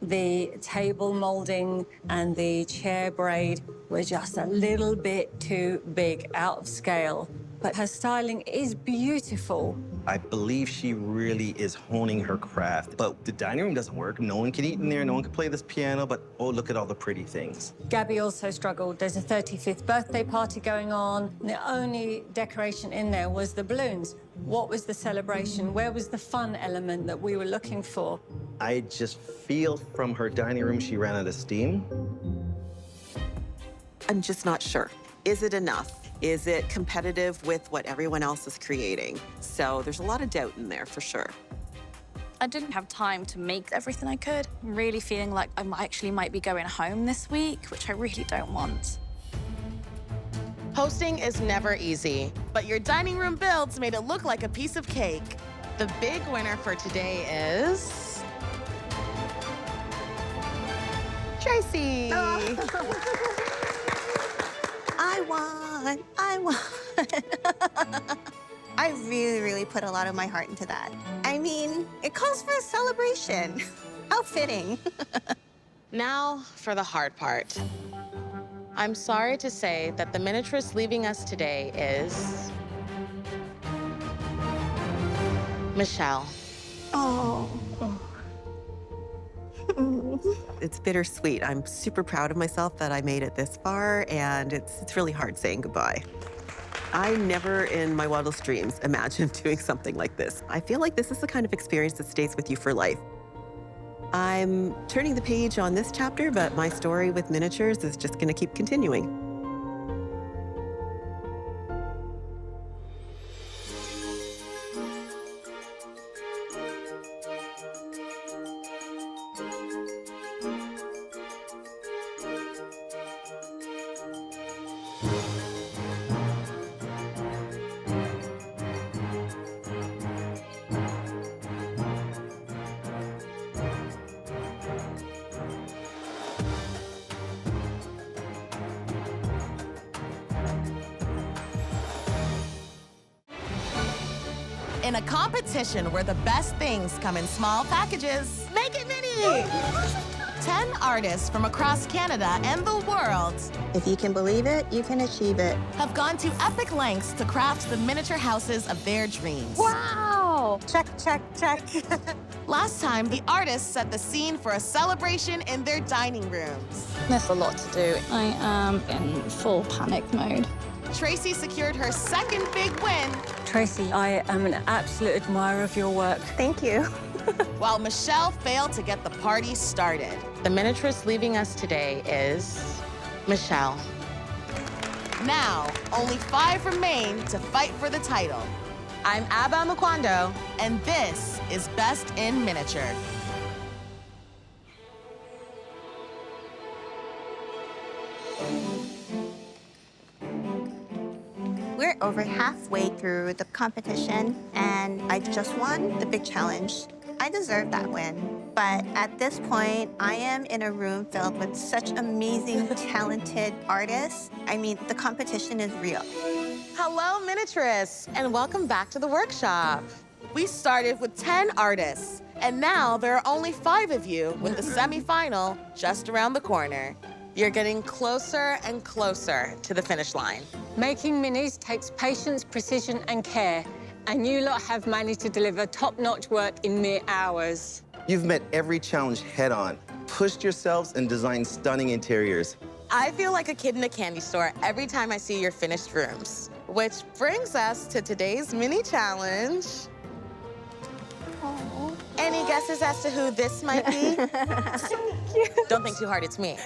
the table molding and the chair braid were just a little bit too big, out of scale. But her styling is beautiful. I believe she really is honing her craft. But the dining room doesn't work. No one can eat in there. No one can play this piano. But, oh, look at all the pretty things. Gabby also struggled. There's a 35th birthday party going on. The only decoration in there was the balloons. What was the celebration? Where was the fun element that we were looking for? I just feel from her dining room she ran out of steam. I'm just not sure. Is it enough? Is it competitive with what everyone else is creating? So there's a lot of doubt in there for sure. I didn't have time to make everything I could. I'm really feeling like I actually might be going home this week, which I really don't want. Hosting is never easy, but your dining room builds made it look like a piece of cake. The big winner for today is... Tracy! I won. I really, really put a lot of my heart into that. I mean, it calls for a celebration. How fitting. Now for the hard part. I'm sorry to say that the miniaturist leaving us today is... Michelle. Oh. It's bittersweet. I'm super proud of myself that I made it this far, and it's really hard saying goodbye. I never in my wildest dreams imagined doing something like this. I feel like this is the kind of experience that stays with you for life. I'm turning the page on this chapter, but my story with miniatures is just going to keep continuing. In a competition where the best things come in small packages, make it mini! 10 artists from across Canada and the world If you can believe it, you can achieve it. have gone to epic lengths to craft the miniature houses of their dreams. Wow! Check, check, check. Last time, the artists set the scene for a celebration in their dining rooms. There's a lot to do. I am in full panic mode. Tracy secured her second big win, Tracy, I am an absolute admirer of your work. Thank you. while Michelle failed to get the party started. The miniaturist leaving us today is Michelle. Now, only 5 remain to fight for the title. I'm Abba Makwando, and this is Best in Miniature. We're over halfway through the competition, and I just won the big challenge. I deserve that win. But at this point, I am in a room filled with such amazing, talented artists. I mean, the competition is real. Hello, miniaturists, and welcome back to the workshop. We started with 10 artists, and now there are only 5 of you with the semifinal just around the corner. You're getting closer and closer to the finish line. Making minis takes patience, precision, and care. And you lot have managed to deliver top-notch work in mere hours. You've met every challenge head-on, pushed yourselves, and designed stunning interiors. I feel like a kid in a candy store every time I see your finished rooms. Which brings us to today's mini challenge. Any guesses as to who this might be? Don't think too hard, it's me.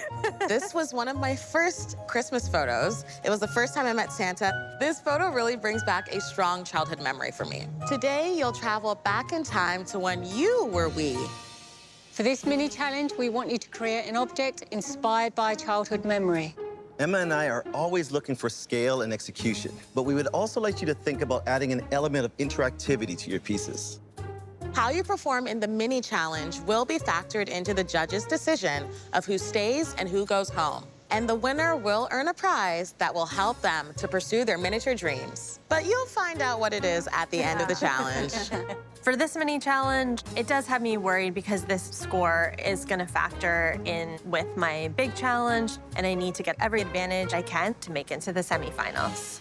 This was one of my first Christmas photos. It was the first time I met Santa. This photo really brings back a strong childhood memory for me. Today, you'll travel back in time to when you were wee. For this mini challenge, we want you to create an object inspired by a childhood memory. Emma and I are always looking for scale and execution, but we would also like you to think about adding an element of interactivity to your pieces. How you perform in the mini challenge will be factored into the judge's decision of who stays and who goes home. And the winner will earn a prize that will help them to pursue their miniature dreams. But you'll find out what it is at the end of the challenge. For this mini challenge, it does have me worried because this score is gonna factor in with my big challenge, and I need to get every advantage I can to make it to the semifinals.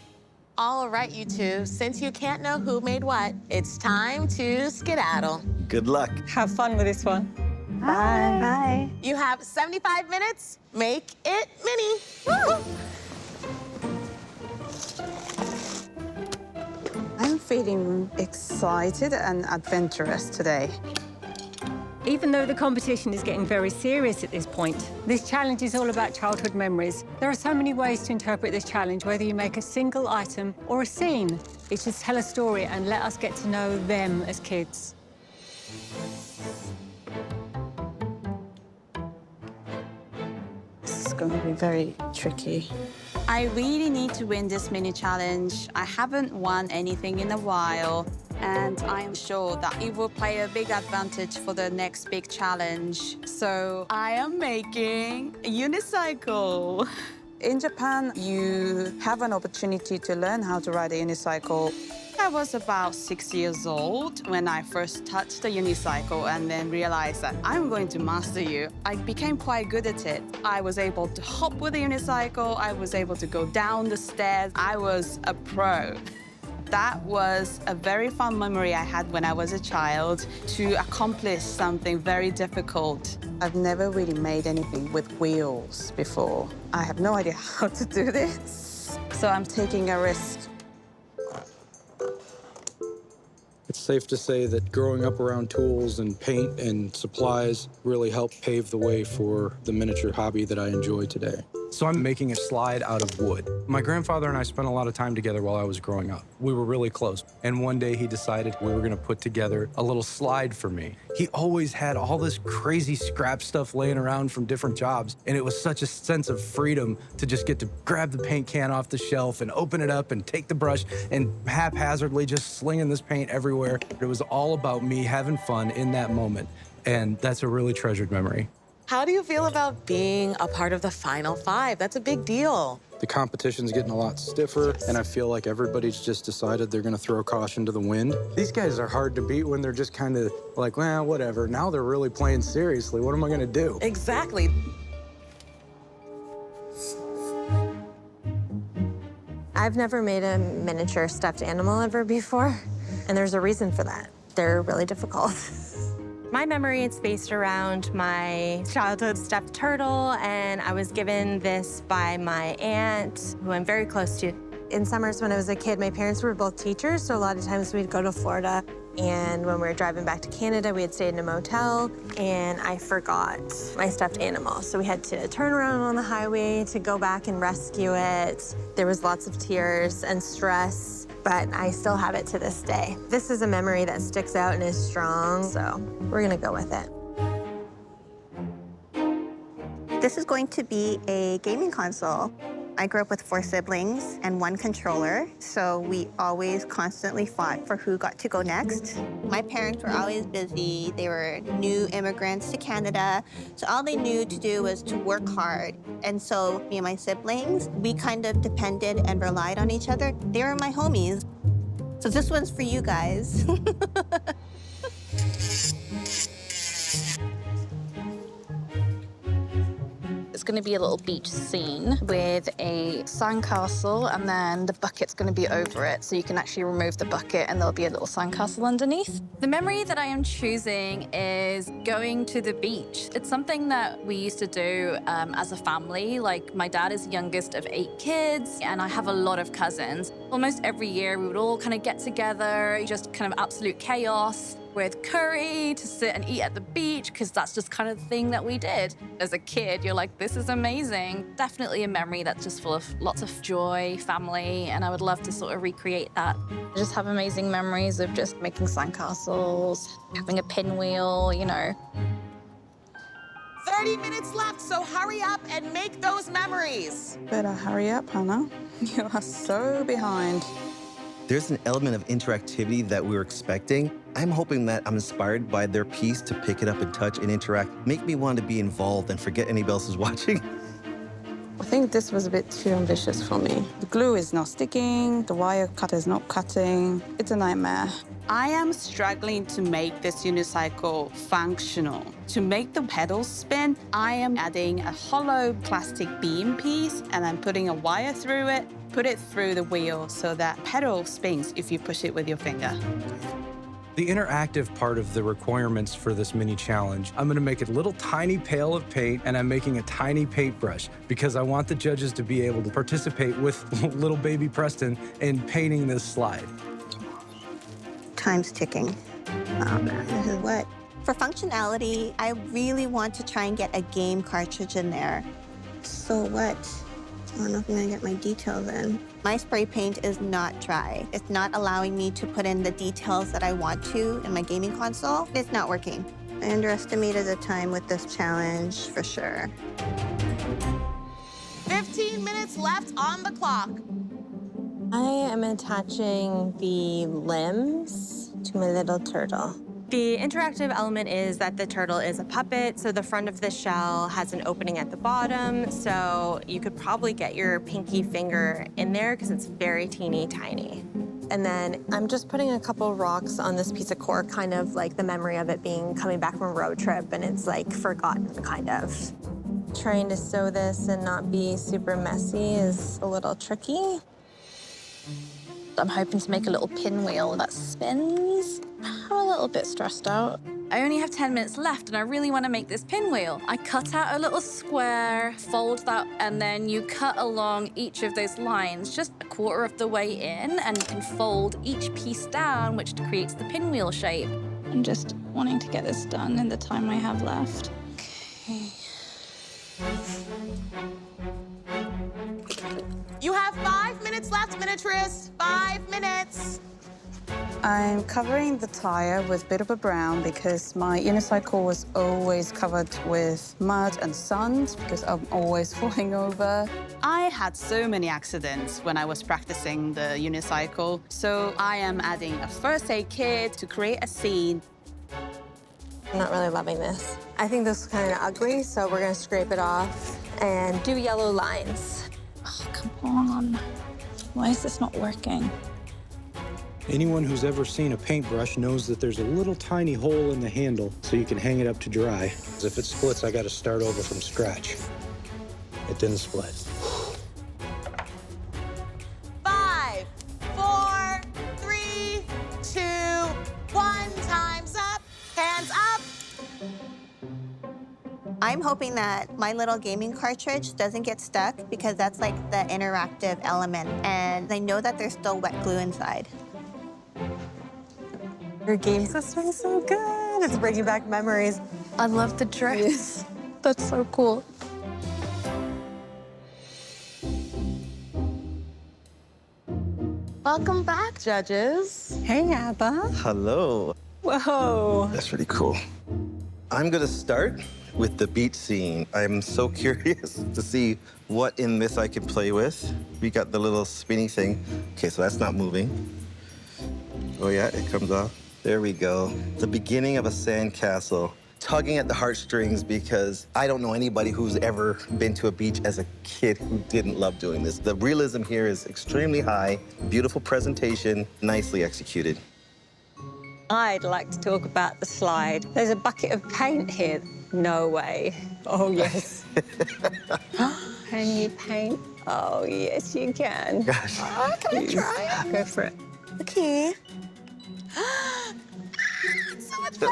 All right, you two, since you can't know who made what, it's time to skedaddle. Good luck. Have fun with this one. Bye. Bye. You have 75 minutes. Make it mini. Woo! I'm feeling excited and adventurous today. Even though the competition is getting very serious at this point, this challenge is all about childhood memories. There are so many ways to interpret this challenge, whether you make a single item or a scene. It should tell a story and let us get to know them as kids. This is going to be very tricky. I really need to win this mini challenge. I haven't won anything in a while, and I am sure that it will play a big advantage for the next big challenge. So I am making a unicycle. In Japan, you have an opportunity to learn how to ride a unicycle. I was about 6 years old when I first touched the unicycle and then realized that I'm going to master you. I became quite good at it. I was able to hop with the unicycle. I was able to go down the stairs. I was a pro. That was a very fun memory I had when I was a child to accomplish something very difficult. I've never really made anything with wheels before. I have no idea how to do this, so I'm taking a risk. It's safe to say that growing up around tools and paint and supplies really helped pave the way for the miniature hobby that I enjoy today. So I'm making a slide out of wood. My grandfather and I spent a lot of time together while I was growing up. We were really close. And one day he decided we were gonna put together a little slide for me. He always had all this crazy scrap stuff laying around from different jobs. And it was such a sense of freedom to just get to grab the paint can off the shelf and open it up and take the brush and haphazardly just slinging this paint everywhere. It was all about me having fun in that moment. And that's a really treasured memory. How do you feel about being a part of the final 5? That's a big deal. The competition's getting a lot stiffer, and I feel like everybody's just decided they're gonna throw caution to the wind. These guys are hard to beat when they're just kind of like, well, whatever. Now they're really playing seriously. What am I gonna do? Exactly. I've never made a miniature stuffed animal ever before, and there's a reason for that. They're really difficult. My memory is based around my childhood stuffed turtle, and I was given this by my aunt, who I'm very close to. In summers when I was a kid, my parents were both teachers, so a lot of times we'd go to Florida. And when we were driving back to Canada, we had stayed in a motel, and I forgot my stuffed animal. So we had to turn around on the highway to go back and rescue it. There was lots of tears and stress, but I still have it to this day. This is a memory that sticks out and is strong, so we're gonna go with it. This is going to be a gaming console. I grew up with 4 siblings and 1 controller, so we always constantly fought for who got to go next. My parents were always busy. They were new immigrants to Canada, so all they knew to do was to work hard. And so me and my siblings, we kind of depended and relied on each other. They were my homies. So this one's for you guys. It's going to be a little beach scene with a sandcastle, and then the bucket's going to be over it, so you can actually remove the bucket and there'll be a little sandcastle underneath. The memory that I am choosing is going to the beach. It's something that we used to do as a family. Like, my dad is the youngest of 8 kids, and I have a lot of cousins. Almost every year we would all kind of get together, just kind of absolute chaos, with curry to sit and eat at the beach, because that's just kind of the thing that we did. As a kid, you're like, this is amazing. Definitely a memory that's just full of lots of joy, family, and I would love to sort of recreate that. I just have amazing memories of just making sandcastles, having a pinwheel, you know. 30 minutes left, so hurry up and make those memories. Better hurry up, Hannah. You are so behind. There's an element of interactivity that we were expecting. I'm hoping that I'm inspired by their piece to pick it up and touch and interact, make me want to be involved and forget anybody else is watching. I think this was a bit too ambitious for me. The glue is not sticking, the wire cutter is not cutting. It's a nightmare. I am struggling to make this unicycle functional. To make the pedals spin, I am adding a hollow plastic beam piece and I'm putting a wire through it, put it through the wheel so that pedal spins if you push it with your finger. The interactive part of the requirements for this mini challenge, I'm gonna make a little tiny pail of paint and I'm making a tiny paintbrush because I want the judges to be able to participate with little baby Preston in painting this slide. Time's ticking. Oh man, this is what? For functionality, I really want to try and get a game cartridge in there. So what? I don't know if I'm gonna get my details in. My spray paint is not dry. It's not allowing me to put in the details that I want to in my gaming console. It's not working. I underestimated the time with this challenge for sure. 15 minutes left on the clock. I am attaching the limbs to my little turtle. The interactive element is that the turtle is a puppet, so the front of the shell has an opening at the bottom, so you could probably get your pinky finger in there because it's very teeny tiny. And then I'm just putting a couple rocks on this piece of cork, kind of like the memory of it being coming back from a road trip, and it's like forgotten, kind of. Trying to sew this and not be super messy is a little tricky. I'm hoping to make a little pinwheel that spins. I'm a little bit stressed out. I only have 10 minutes left and I really want to make this pinwheel. I cut out a little square, fold that, and then you cut along each of those lines just a quarter of the way in, and you can fold each piece down, which creates the pinwheel shape. I'm just wanting to get this done in the time I have left. Okay. You have 5 minutes left, Miniaturists. 5 minutes. I'm covering the tire with a bit of a brown because my unicycle was always covered with mud and sand because I'm always falling over. I had so many accidents when I was practicing the unicycle, so I am adding a first aid kit to create a scene. I'm not really loving this. I think this is kind of ugly, so we're gonna scrape it off and do yellow lines. Oh, come on. Why is this not working? Anyone who's ever seen a paintbrush knows that there's a little tiny hole in the handle so you can hang it up to dry. If it splits, I got to start over from scratch. It didn't split. 5, 4, 3, 2, 1. Time's up. Hands up. I'm hoping that my little gaming cartridge doesn't get stuck because that's like the interactive element. And I know that there's still wet glue inside. Your game system is so good. It's bringing back memories. I love the dress. That's so cool. Welcome back, judges. Hey, Abba. Hello. Whoa. That's really cool. I'm gonna start with the beach scene. I'm so curious to see what in this I can play with. We got the little spinny thing. Okay, so that's not moving. Oh yeah, it comes off. There we go. The beginning of a sandcastle. Tugging at the heartstrings because I don't know anybody who's ever been to a beach as a kid who didn't love doing this. The realism here is extremely high, beautiful presentation, nicely executed. I'd like to talk about the slide. There's a bucket of paint here. No way. Oh, yes. Can you paint? Oh, yes, you can. Gosh. Oh, can I try it? Go for it. Okay. It's so much fun.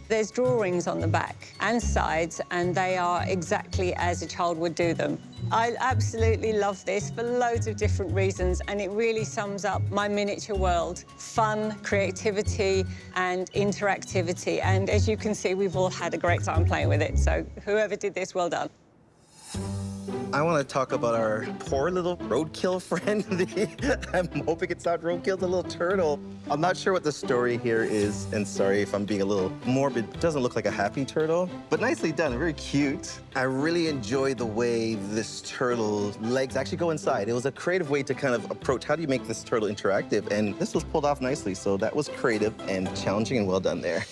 There's drawings on the back and sides, and they are exactly as a child would do them. I absolutely love this for loads of different reasons, and it really sums up my miniature world. Fun, creativity, and interactivity. And as you can see, we've all had a great time playing with it. So whoever did this, well done. I want to talk about our poor little roadkill friend. I'm hoping it's not roadkill, the little turtle. I'm not sure what the story here is, and sorry if I'm being a little morbid. It doesn't look like a happy turtle, but nicely done, very cute. I really enjoy the way this turtle's legs actually go inside. It was a creative way to kind of approach, how do you make this turtle interactive? And this was pulled off nicely, so that was creative and challenging and well done there.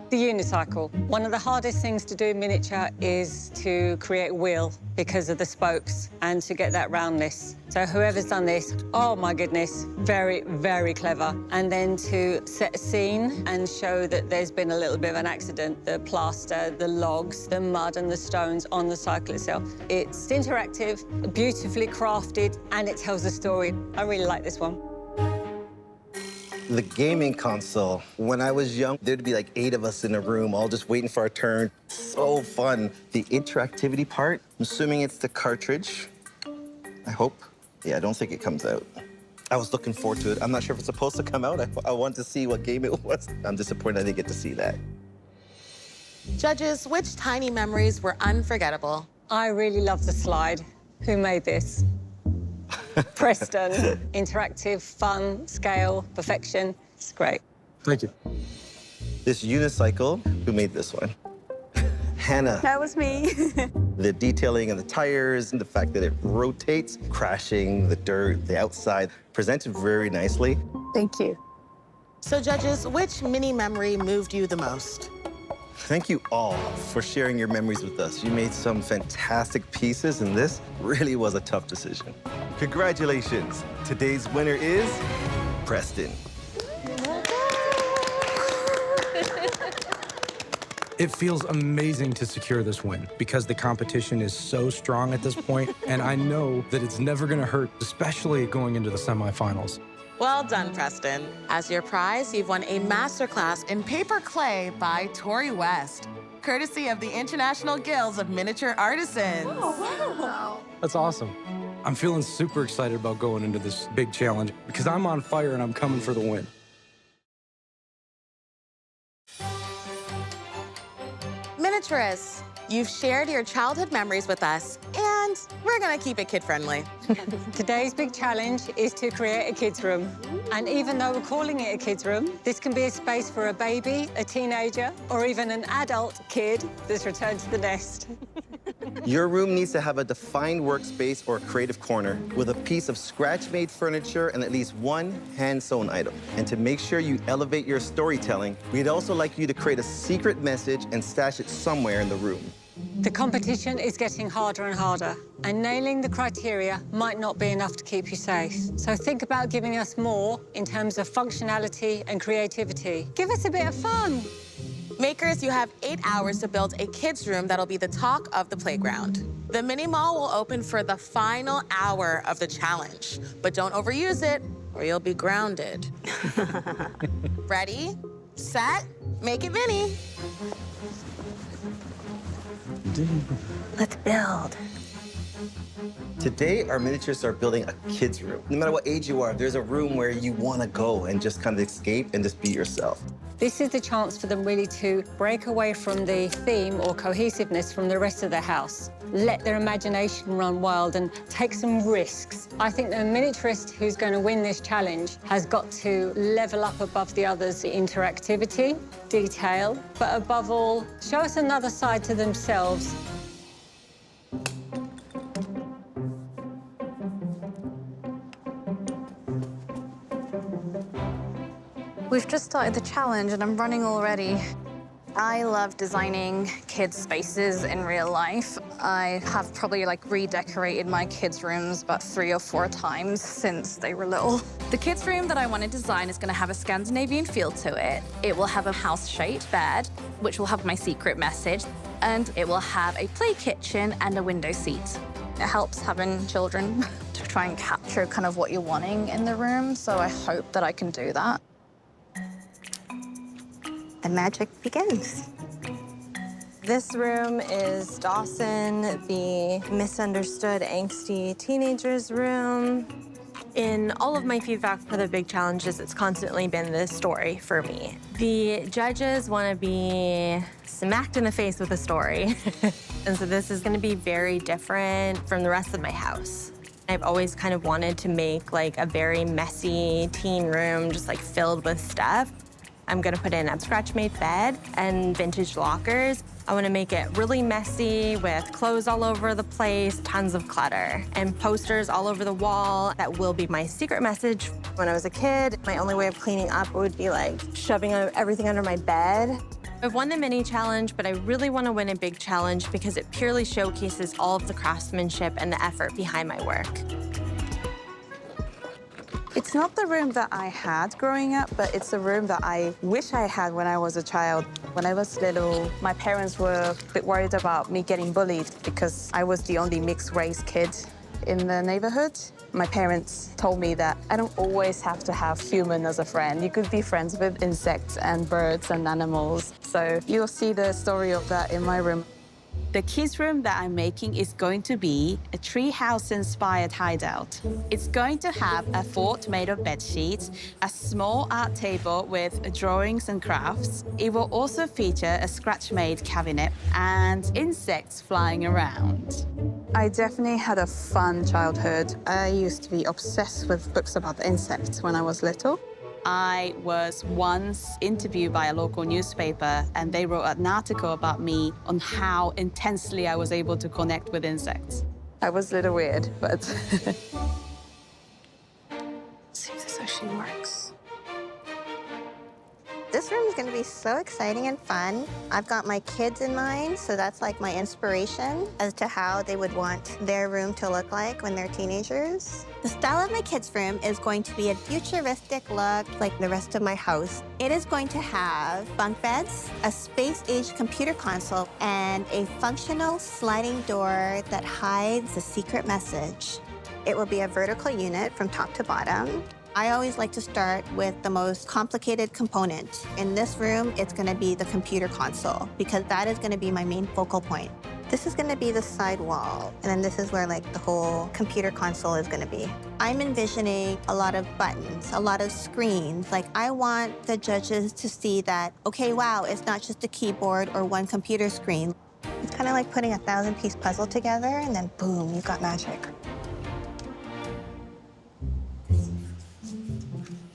The unicycle. One of the hardest things to do in miniature is to create a wheel because of the spokes and to get that roundness. So whoever's done this, oh my goodness, very, very clever. And then to set a scene and show that there's been a little bit of an accident, the plaster, the logs, the mud and the stones on the cycle itself. It's interactive, beautifully crafted, and it tells a story. I really like this one. The gaming console. When I was young, there'd be like 8 of us in a room, all just waiting for our turn. So fun. The interactivity part, I'm assuming it's the cartridge. I hope. Yeah, I don't think it comes out. I was looking forward to it. I'm not sure if it's supposed to come out. I wanted to see what game it was. I'm disappointed I didn't get to see that. Judges, which tiny memories were unforgettable? I really love the slide. Who made this? Preston. Interactive, fun, scale, perfection. It's great. Thank you. This unicycle, who made this one? Hannah. That was me. The detailing of the tires and the fact that it rotates, crashing, the dirt, the outside, presented very nicely. Thank you. So judges, which mini memory moved you the most? Thank you all for sharing your memories with us. You made some fantastic pieces, and this really was a tough decision. Congratulations. Today's winner is Preston. It feels amazing to secure this win because the competition is so strong at this point, and I know that it's never gonna hurt, especially going into the semifinals. Well done, Preston. As your prize, you've won a masterclass in paper clay by Tori West, courtesy of the International Guilds of Miniature Artisans. Oh, wow. That's awesome. I'm feeling super excited about going into this big challenge because I'm on fire and I'm coming for the win. Miniaturists, you've shared your childhood memories with us, and we're gonna keep it kid-friendly. Today's big challenge is to create a kids' room. And even though we're calling it a kids' room, this can be a space for a baby, a teenager, or even an adult kid that's returned to the nest. Your room needs to have a defined workspace or creative corner with a piece of scratch-made furniture and at least one hand-sewn item. And to make sure you elevate your storytelling, we'd also like you to create a secret message and stash it somewhere in the room. The competition is getting harder and harder, and nailing the criteria might not be enough to keep you safe. So think about giving us more in terms of functionality and creativity. Give us a bit of fun. Makers, you have 8 hours to build a kids' room that'll be the talk of the playground. The mini mall will open for the final hour of the challenge, but don't overuse it or you'll be grounded. Ready, set, Make it mini. Let's build. Today, our miniaturists are building a kid's room. No matter what age you are, there's a room where you want to go and just kind of escape and just be yourself. This is the chance for them really to break away from the theme or cohesiveness from the rest of the house. Let their imagination run wild and take some risks. I think the miniaturist who's going to win this challenge has got to level up above the others in interactivity, detail, but above all, show us another side to themselves. We've just started the challenge and I'm running already. I love designing kids' spaces in real life. I have probably redecorated my kids' rooms about 3 or 4 times since they were little. The kids' room that I want to design is going to have a Scandinavian feel to it. It will have a house-shaped bed, which will have my secret message, and it will have a play kitchen and a window seat. It helps having children to try and capture kind of what you're wanting in the room, so I hope that I can do that. The magic begins. This room is Dawson, the misunderstood, angsty teenager's room. In all of my feedback for the big challenges, it's constantly been this story for me. The judges want to be smacked in the face with a story. And so this is going to be very different from the rest of my house. I've always kind of wanted to make a very messy teen room, just filled with stuff. I'm gonna put in a scratch-made bed and vintage lockers. I wanna make it really messy with clothes all over the place, tons of clutter, and posters all over the wall. That will be my secret message. When I was a kid, my only way of cleaning up would be shoving everything under my bed. I've won the mini challenge, but I really wanna win a big challenge because it purely showcases all of the craftsmanship and the effort behind my work. It's not the room that I had growing up, but it's the room that I wish I had when I was a child. When I was little, my parents were a bit worried about me getting bullied because I was the only mixed-race kid in the neighborhood. My parents told me that I don't always have to have human as a friend. You could be friends with insects and birds and animals. So you'll see the story of that in my room. The kids' room that I'm making is going to be a treehouse-inspired hideout. It's going to have a fort made of bed sheets, a small art table with drawings and crafts. It will also feature a scratch-made cabinet and insects flying around. I definitely had a fun childhood. I used to be obsessed with books about insects when I was little. I was once interviewed by a local newspaper, and they wrote an article about me on how intensely I was able to connect with insects. I was a little weird, but... See if this actually works. This room is going to be so exciting and fun. I've got my kids in mind, so that's my inspiration as to how they would want their room to look like when they're teenagers. The style of my kids' room is going to be a futuristic look like the rest of my house. It is going to have bunk beds, a space-age computer console, and a functional sliding door that hides a secret message. It will be a vertical unit from top to bottom. I always like to start with the most complicated component. In this room, it's going to be the computer console because that is going to be my main focal point. This is going to be the side wall, and then this is where the whole computer console is going to be. I'm envisioning a lot of buttons, a lot of screens. I want the judges to see that, okay, wow, it's not just a keyboard or one computer screen. It's kind of like putting a 1,000-piece puzzle together, and then boom, you've got magic.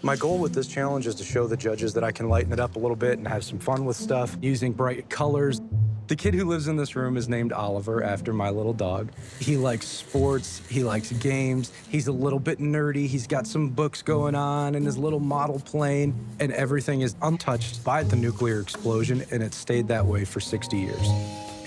My goal with this challenge is to show the judges that I can lighten it up a little bit and have some fun with stuff using bright colors. The kid who lives in this room is named Oliver after my little dog. He likes sports, he likes games, he's a little bit nerdy, he's got some books going on and his little model plane, and everything is untouched by the nuclear explosion, and it stayed that way for 60 years.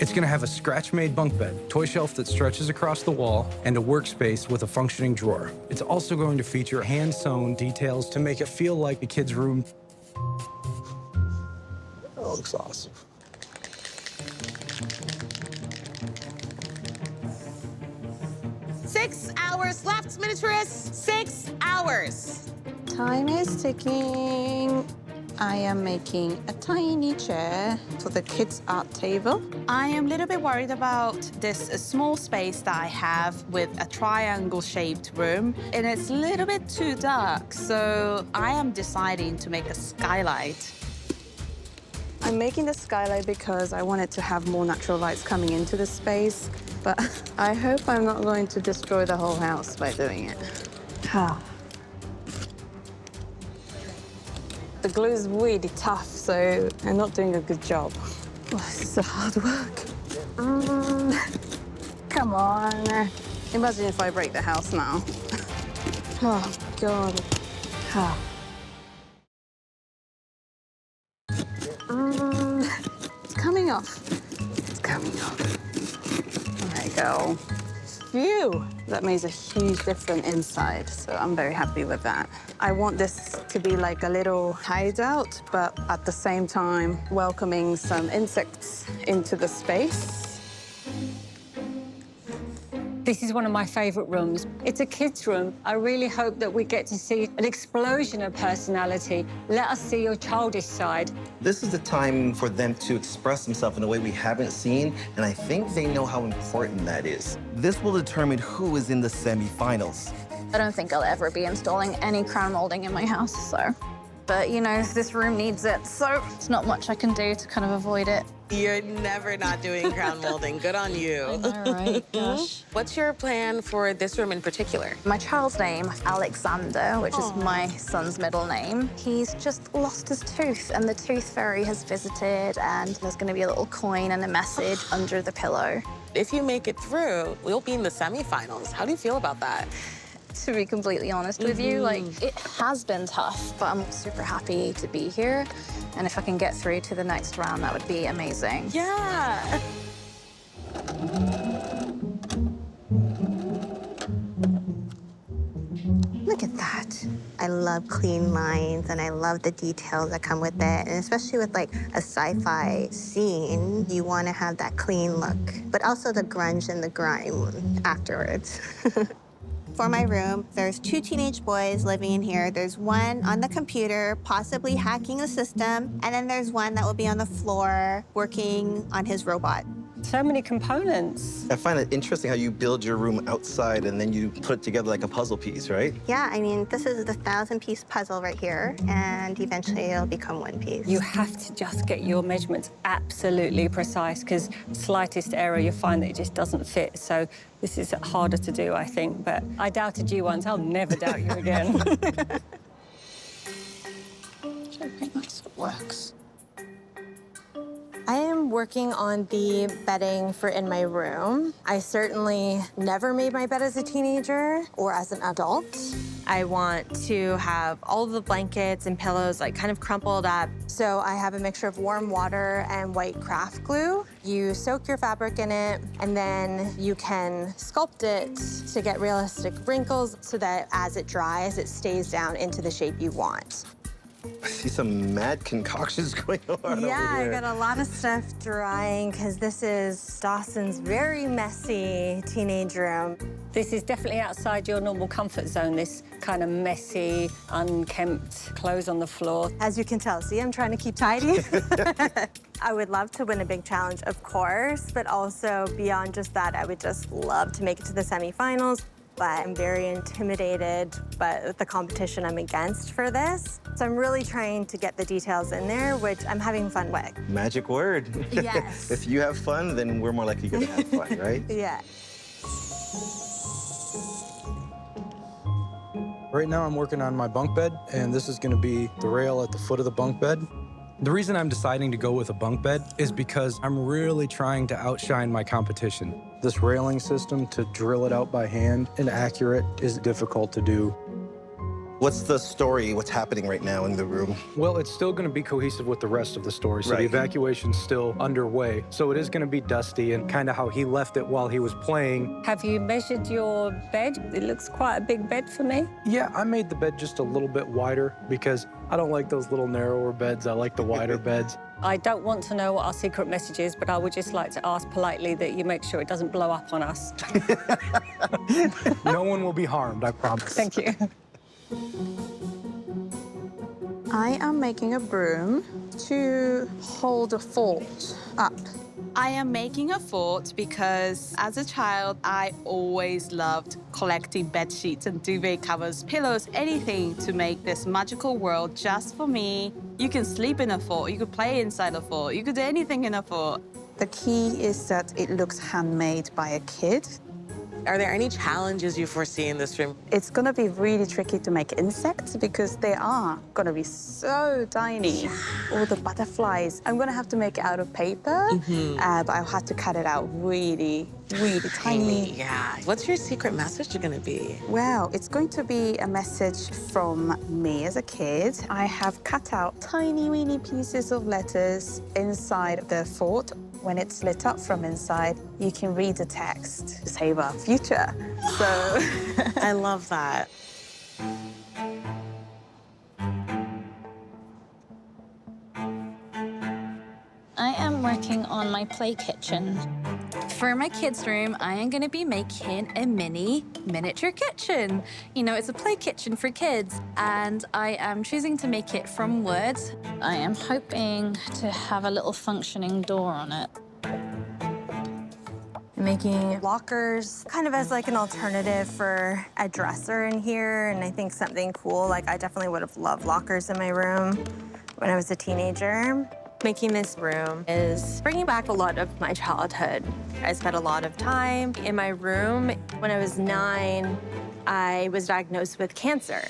It's gonna have a scratch-made bunk bed, toy shelf that stretches across the wall, and a workspace with a functioning drawer. It's also going to feature hand-sewn details to make it feel like a kid's room. That looks awesome. Six hours left, miniaturists. 6 hours. Time is ticking. I am making a tiny chair for the kids' art table. I am a little bit worried about this small space that I have with a triangle-shaped room, and it's a little bit too dark, so I am deciding to make a skylight. I'm making the skylight because I wanted to have more natural lights coming into the space, but I hope I'm not going to destroy the whole house by doing it. The glue is really tough, so I'm not doing a good job. Oh, this is a hard work. Come on. Imagine if I break the house now. Oh, God. It's coming off. It's coming off. There you go. Phew! That makes a huge difference inside, so I'm very happy with that. I want this to be like a little hideout, but at the same time, welcoming some insects into the space. This is one of my favorite rooms. It's a kid's room. I really hope that we get to see an explosion of personality. Let us see your childish side. This is the time for them to express themselves in a way we haven't seen, and I think they know how important that is. This will determine who is in the semifinals. I don't think I'll ever be installing any crown molding in my house, so. But, you know, this room needs it, so it's not much I can do to kind of avoid it. You're never not doing crown molding. Good on you. I know, right? Gosh. What's your plan for this room in particular? My child's name, Alexander, which is my son's middle name. He's just lost his tooth, and the tooth fairy has visited, and there's going to be a little coin and a message under the pillow. If you make it through, we'll be in the semifinals. How do you feel about that? To be completely honest with you, like, it has been tough, but I'm super happy to be here. And if I can get through to the next round, that would be amazing. Yeah. Look at that. I love clean lines and I love the details that come with it. And especially with like a sci-fi scene, you want to have that clean look, but also the grunge and the grime afterwards. For my room, there's 2 teenage boys living in here. There's one on the computer, possibly hacking the system, and then there's one that will be on the floor working on his robot. So many components. I find it interesting how you build your room outside and then you put it together like a puzzle piece, right? Yeah, I mean, this is the 1,000-piece puzzle right here, and eventually it'll become one piece. You have to just get your measurements absolutely precise, because slightest error, you find that it just doesn't fit. So this is harder to do, I think. But I doubted you once. I'll never doubt you again. Pretty much works. I am working on the bedding for in my room. I certainly never made my bed as a teenager or as an adult. I want to have all of the blankets and pillows like kind of crumpled up. So I have a mixture of warm water and white craft glue. You soak your fabric in it, and then you can sculpt it to get realistic wrinkles so that as it dries, it stays down into the shape you want. I see some mad concoctions going on Yeah, over I here. got a lot of stuff drying because this is Dawson's very messy teenage room. This is definitely outside your normal comfort zone, this kind of messy, unkempt clothes on the floor. As you can tell, see, I'm trying to keep tidy. I would love to win a big challenge, of course, but also beyond just that, I would just love to make it to the semifinals. But I'm very intimidated by the competition I'm against for this. So I'm really trying to get the details in there, which I'm having fun with. Magic word. Yes. If you have fun, then we're more likely going to have fun, right? Yeah. Right now I'm working on my bunk bed, and this is gonna be the rail at the foot of the bunk bed. The reason I'm deciding to go with a bunk bed is because I'm really trying to outshine my competition. This railing system, to drill it out by hand and accurate, is difficult to do. What's the story? What's happening right now in the room? Well, it's still going to be cohesive with the rest of the story, so Right. the evacuation's still underway. So it is going to be dusty and kind of how he left it while he was playing. Have you measured your bed? It looks quite a big bed for me. Yeah, I made the bed just a little bit wider because I don't like those little narrower beds. I like the wider beds. I don't want to know what our secret message is, but I would just like to ask politely that you make sure it doesn't blow up on us. No one will be harmed, I promise. Thank you. I am making a broom to hold a fort up. I am making a fort because as a child, I always loved collecting bed sheets and duvet covers, pillows, anything to make this magical world just for me. You can sleep in a fort, you could play inside a fort, you could do anything in a fort. The key is that it looks handmade by a kid. Are there any challenges you foresee in this room? It's gonna be really tricky to make insects because they are gonna be so tiny. All the butterflies, I'm gonna have to make it out of paper, but I'll have to cut it out really, really tiny. Yeah. What's your secret message gonna be? Well, it's going to be a message from me as a kid. I have cut out tiny, weeny pieces of letters inside the fort. When it's lit up from inside, you can read the text to save our future. So I love that. I am working on my play kitchen. For my kids' room, I am going to be making a miniature kitchen. You know, it's a play kitchen for kids, and I am choosing to make it from wood. I am hoping to have a little functioning door on it. Making lockers kind of as like an alternative for a dresser in here, and I think something cool. Like I definitely would have loved lockers in my room when I was a teenager. Making this room is bringing back a lot of my childhood. I spent a lot of time in my room. When I was 9, I was diagnosed with cancer.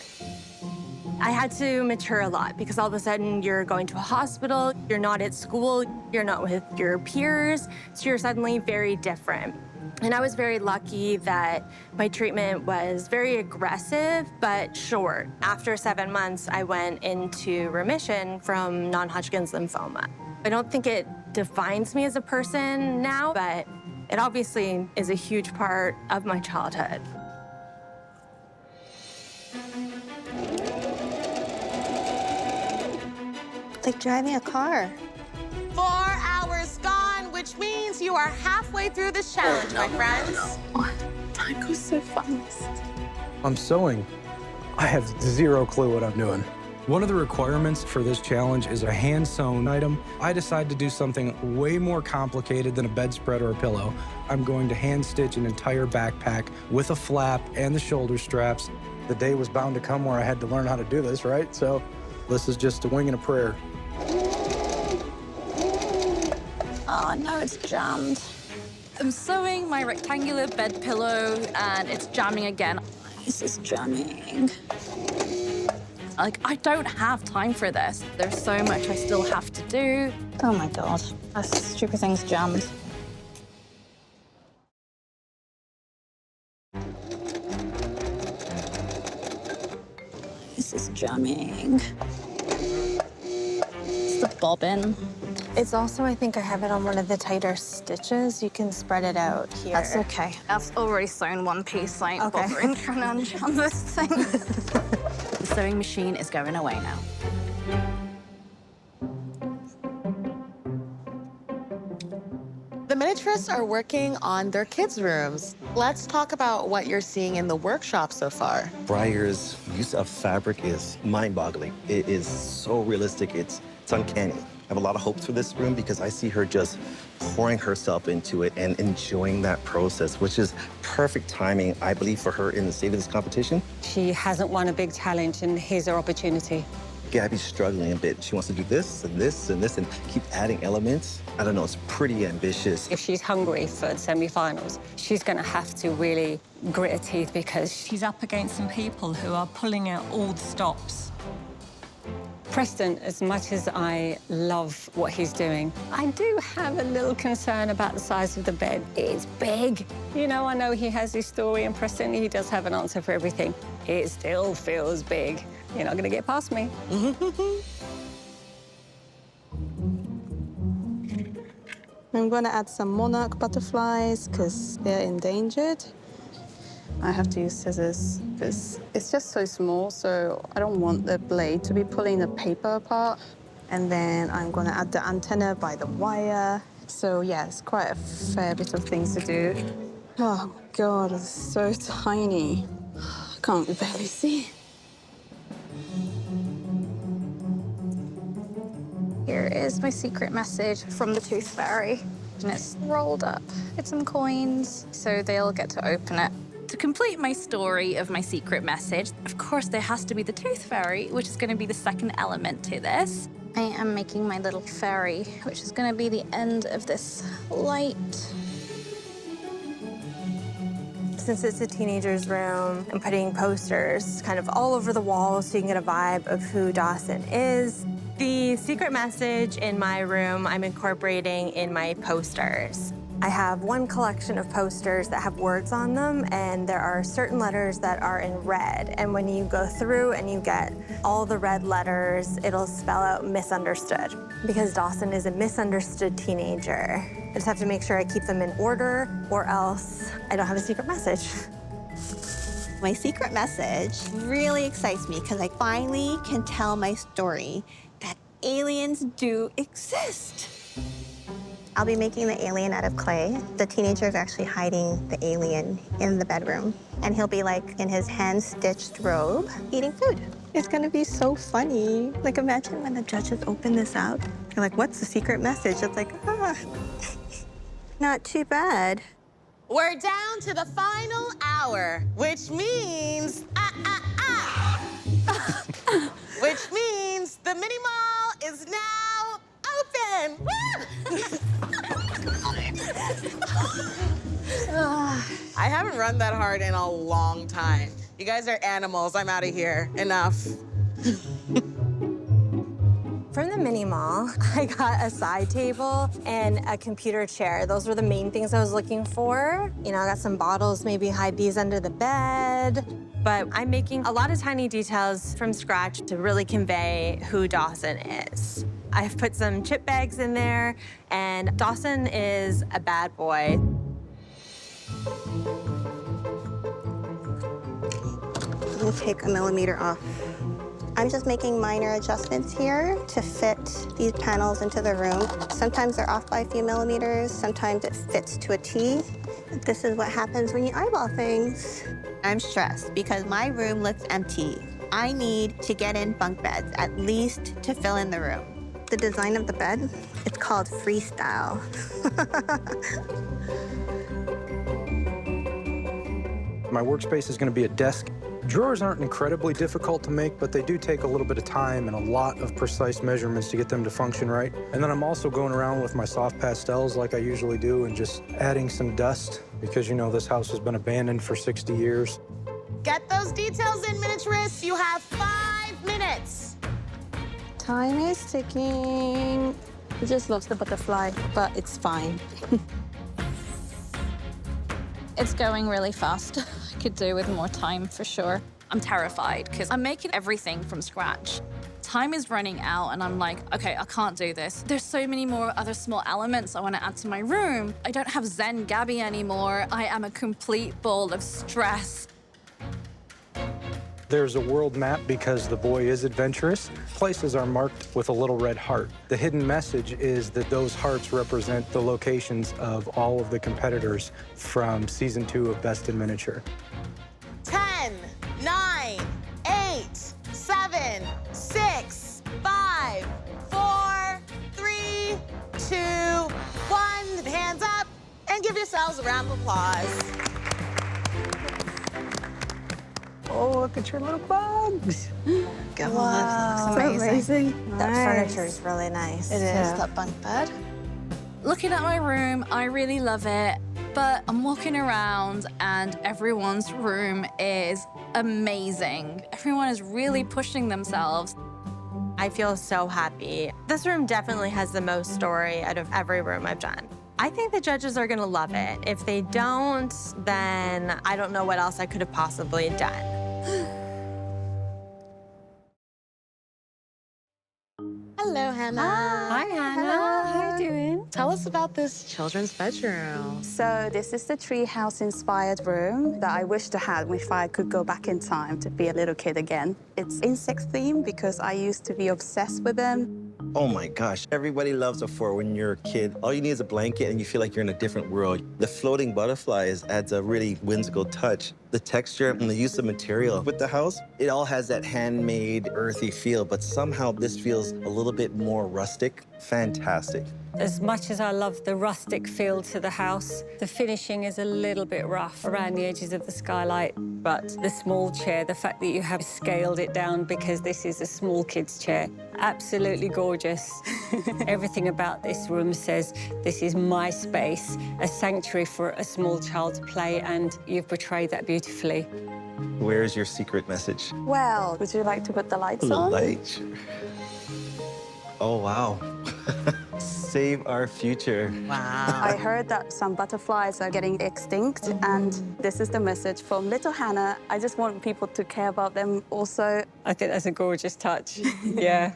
I had to mature a lot because all of a sudden you're going to a hospital, you're not at school, you're not with your peers, so you're suddenly very different. And I was very lucky that my treatment was very aggressive, but short. After 7 months, I went into remission from non-Hodgkin's lymphoma. I don't think it defines me as a person now, but it obviously is a huge part of my childhood. Like driving a car. 4 hours gone, which means you are halfway through this challenge, my friends. Time goes so fast. I'm sewing. I have zero clue what I'm doing. One of the requirements for this challenge is a hand-sewn item. I decided to do something way more complicated than a bedspread or a pillow. I'm going to hand-stitch an entire backpack with a flap and the shoulder straps. The day was bound to come where I had to learn how to do this, right? So this is just a wing and a prayer. Oh no, it's jammed. I'm sewing my rectangular bed pillow, and it's jamming again. This is jamming. Like, I don't have time for this. There's so much I still have to do. Oh my God, that stupid thing's jammed. This is jamming. It's the bobbin. It's also, I think I have it on one of the tighter stitches. You can spread it out here. That's okay. I've already sewn one piece. I ain't Okay. bothering trying to unjam this thing. The sewing machine is going away now. The miniaturists are working on their kids' rooms. Let's talk about what you're seeing in the workshop so far. Breyer's use of fabric is mind-boggling. It is so realistic, it's uncanny. I have a lot of hopes for this room because I see her just pouring herself into it and enjoying that process, which is perfect timing, I believe, for her in the state of this competition. She hasn't won a big challenge, and here's her opportunity. Gabby's struggling a bit. She wants to do this and this and this and keep adding elements. I don't know, it's pretty ambitious. If she's hungry for the semi-finals, she's going to have to really grit her teeth because she's up against some people who are pulling out all the stops. Preston, as much as I love what he's doing, I do have a little concern about the size of the bed. It's big. You know, I know he has his story, and Preston, he does have an answer for everything. It still feels big. You're not going to get past me. I'm going to add some monarch butterflies because they're endangered. I have to use scissors because it's just so small, so I don't want the blade to be pulling the paper apart. And then I'm going to add the antenna by the wire. So yeah, it's quite a fair bit of things to do. Oh God, it's so tiny. I can't barely see. is my secret message from the Tooth Fairy. And it's rolled up with some coins, so they'll get to open it. To complete my story of my secret message, of course, there has to be the Tooth Fairy, which is going to be the second element to this. I am making my little fairy, which is going to be the end of this light. Since it's a teenager's room, I'm putting posters kind of all over the walls so you can get a vibe of who Dawson is. The secret message in my room I'm incorporating in my posters. I have one collection of posters that have words on them, and there are certain letters that are in red. And when you go through and you get all the red letters, it'll spell out misunderstood. Because Dawson is a misunderstood teenager, I just have to make sure I keep them in order, or else I don't have a secret message. My secret message really excites me because I finally can tell my story that aliens do exist. I'll be making the alien out of clay. The teenager is actually hiding the alien in the bedroom. And he'll be like in his hand-stitched robe, eating food. It's gonna be so funny. Like imagine when the judges open this up. They're like, what's the secret message? It's like, not too bad. We're down to the final hour, which means, which means the mini mall is now open. I haven't run that hard in a long time. You guys are animals. I'm out of here. Enough. From the mini mall, I got a side table and a computer chair. Those were the main things I was looking for. You know, I got some bottles, maybe hide these under the bed. But I'm making a lot of tiny details from scratch to really convey who Dawson is. I've put some chip bags in there, and Dawson is a bad boy. I'm gonna take a millimeter off. I'm just making minor adjustments here to fit these panels into the room. Sometimes they're off by a few millimeters, sometimes it fits to a T. This is what happens when you eyeball things. I'm stressed because my room looks empty. I need to get in bunk beds, at least to fill in the room. The design of the bed, it's called freestyle. My workspace is going to be a desk. Drawers aren't incredibly difficult to make, but they do take a little bit of time and a lot of precise measurements to get them to function right. And then I'm also going around with my soft pastels like I usually do and just adding some dust because, you know, this house has been abandoned for 60 years. Get those details in, Miniaturists. You have 5 minutes. Time is ticking. I just lost the butterfly, but it's fine. It's going really fast. I could do with more time for sure. I'm terrified because I'm making everything from scratch. Time is running out and I'm like, okay, I can't do this. There's so many more other small elements I want to add to my room. I don't have Zen Gabby anymore. I am a complete ball of stress. There's a world map because the boy is adventurous. Places are marked with a little red heart. The hidden message is that those hearts represent the locations of all of the competitors from Season 2 of Best in Miniature. 10, 9, 8, 7, 6, 5, 4, 3, 2, 1. Hands up and give yourselves a round of applause. Oh, look at your little bugs. God, Wow, that's amazing. That Nice. furniture is really nice. It is, too. that bunk bed. Looking at my room, I really love it, but I'm walking around and everyone's room is amazing. Everyone is really pushing themselves. I feel so happy. This room definitely has the most story out of every room I've done. I think the judges are gonna love it. If they don't, then I don't know what else I could have possibly done. Hello, Hannah. Hi, Hannah. How are you doing? Tell us about this children's bedroom. So this is the treehouse inspired room that I wish to have if I could go back in time to be a little kid again. It's insect themed because I used to be obsessed with them. Oh my gosh, everybody loves a fort when you're a kid. All you need is a blanket and you feel like you're in a different world. The floating butterflies adds a really whimsical touch. The texture and the use of material with the house, it all has that handmade, earthy feel, but somehow this feels a little bit more rustic. Fantastic. As much as I love the rustic feel to the house, the finishing is a little bit rough around the edges of the skylight. But the small chair, the fact that you have scaled it down because this is a small kid's chair, absolutely gorgeous. Everything about this room says this is my space, a sanctuary for a small child to play, and you've portrayed that beautifully. Where's your secret message? Well, would you like to put the lights on? Light. Oh, wow. Save our future. Wow. I heard that some butterflies are getting extinct, and this is the message from little Hannah. I just want people to care about them also. I think that's a gorgeous touch. Yeah.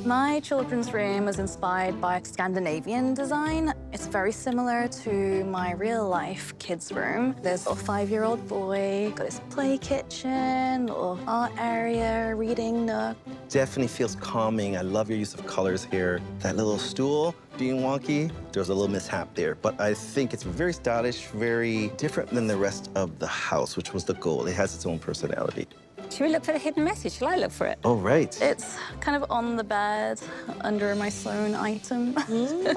My children's room was inspired by Scandinavian design. It's very similar to my real-life kids' room. There's a 5-year-old boy, got his play kitchen, little art area, reading nook. Definitely feels calming. I love your use of colors here. That little stool being wonky, there's a little mishap there, but I think it's very stylish, very different than the rest of the house, which was the goal. It has its own personality. Should we look for the hidden message? Shall I look for it? Oh, right. It's kind of on the bed, under my sewn item.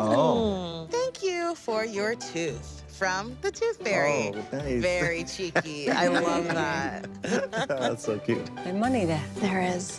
Oh. Thank you for your tooth from the Tooth Fairy. Oh, nice. Very cheeky. I love that. That's so cute. No money there. There is.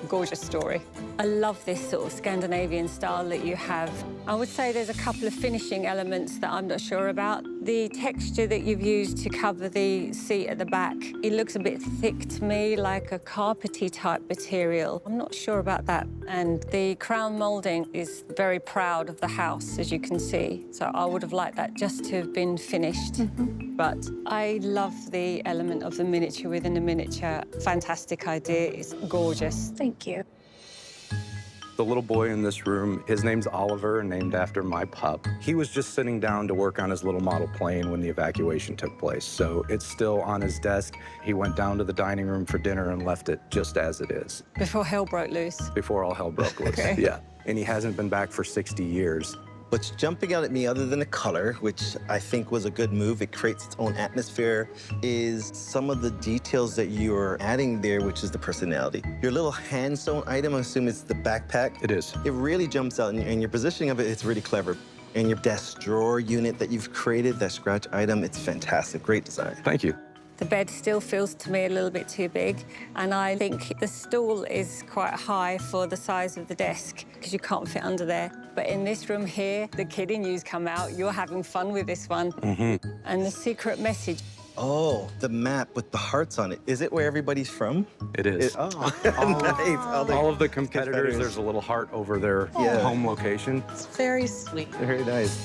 Gorgeous story. I love this sort of Scandinavian style that you have. I would say there's a couple of finishing elements that I'm not sure about. The texture that you've used to cover the seat at the back, it looks a bit thick to me, like a carpety type material. I'm not sure about that. And the crown moulding is very proud of the house, as you can see. So I would have liked that just to have been finished. But I love the element of the miniature within the miniature. Fantastic idea. It's gorgeous. Thank you. The little boy in this room, his name's Oliver, named after my pup. He was just sitting down to work on his little model plane when the evacuation took place, so it's still on his desk. He went down to the dining room for dinner and left it just as it is. Before hell broke loose. Before all hell broke loose, Okay. yeah. And he hasn't been back for 60 years. What's jumping out at me, other than the color, which I think was a good move, it creates its own atmosphere, is some of the details that you're adding there, which is the personality. Your little hand-sewn item, I assume it's the backpack. It is. It really jumps out, and your positioning of it, it's really clever. And your desk drawer unit that you've created, that scratch item, it's fantastic. Great design. Thank you. The bed still feels to me a little bit too big, and I think the stool is quite high for the size of the desk because you can't fit under there. But in this room here, the kid in you's come out. You're having fun with this one. And the secret message. Oh, the map with the hearts on it. Is it where everybody's from? It is. Oh, nice. All of the competitors, there's a little heart over their home location. It's very sweet. Very nice.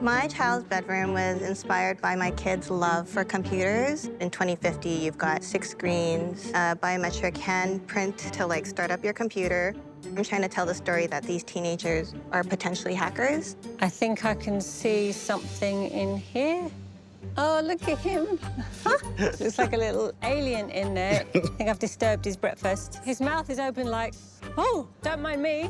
My child's bedroom was inspired by my kids' love for computers. In 2050, you've got 6 screens, a biometric handprint to like start up your computer. I'm trying to tell the story that these teenagers are potentially hackers. I think I can see something in here. Oh, look at him. Looks like a little alien in there. I think I've disturbed his breakfast. His mouth is open like, oh, don't mind me.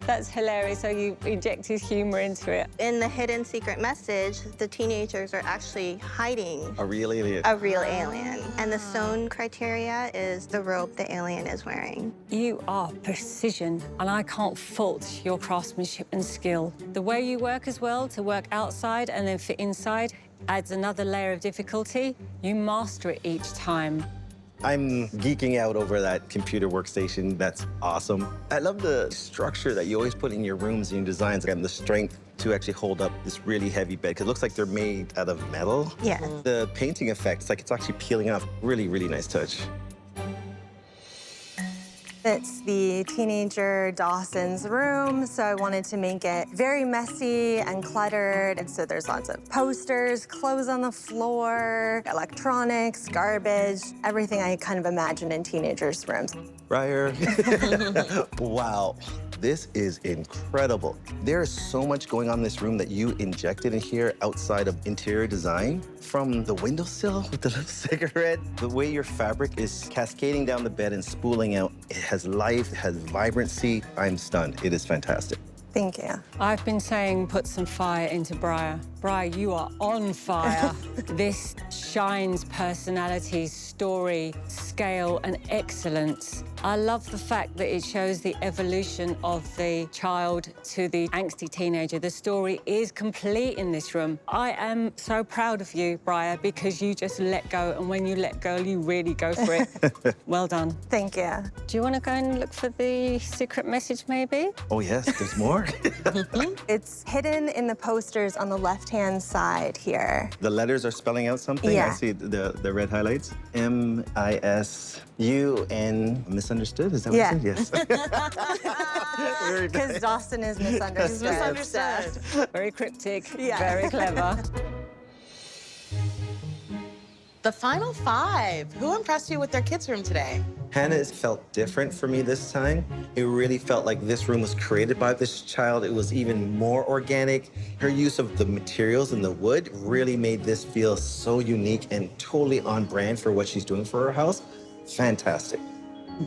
That's hilarious, how you inject his humor into it. In the hidden secret message, the teenagers are actually hiding A real alien. a real alien. And the sewn criteria is the robe the alien is wearing. You are precision, and I can't fault your craftsmanship and skill. The way you work as well, to work outside and then fit inside, adds another layer of difficulty. You master it each time. I'm geeking out over that computer workstation. That's awesome. I love the structure that you always put in your rooms and your designs and the strength to actually hold up this really heavy bed, because it looks like they're made out of metal. Yeah. The painting effect, like it's actually peeling off. Really, really nice touch. It's the teenager Dawson's room, so I wanted to make it very messy and cluttered. And so there's lots of posters, clothes on the floor, electronics, garbage, everything I kind of imagine in teenagers' rooms. Briar. Wow. This is incredible. There is so much going on in this room that you injected in here outside of interior design. From the windowsill with the little cigarette, the way your fabric is cascading down the bed and spooling out. It has life, it has vibrancy. I'm stunned. It is fantastic. Thank you. I've been saying put some fire into Briar. Briar, you are on fire. This shines personality, story, scale, and excellence. I love the fact that it shows the evolution of the child to the angsty teenager. The story is complete in this room. I am so proud of you, Briar, because you just let go, and when you let go, you really go for it. Well done. Thank you. Do you want to go and look for the secret message, maybe? Oh, yes, there's more. It's hidden in the posters on the left-hand side here. The letters are spelling out something. Yeah. I see the red highlights. M-I-S-U-N. Misunderstood? Is that what you said? Yes. Very Because nice. Dawson is misunderstood. He's misunderstood. Very cryptic, very clever. The final 5. Who impressed you with their kids' room today? Hannah's felt different for me this time. It really felt like this room was created by this child. It was even more organic. Her use of the materials and the wood really made this feel so unique and totally on brand for what she's doing for her house. Fantastic.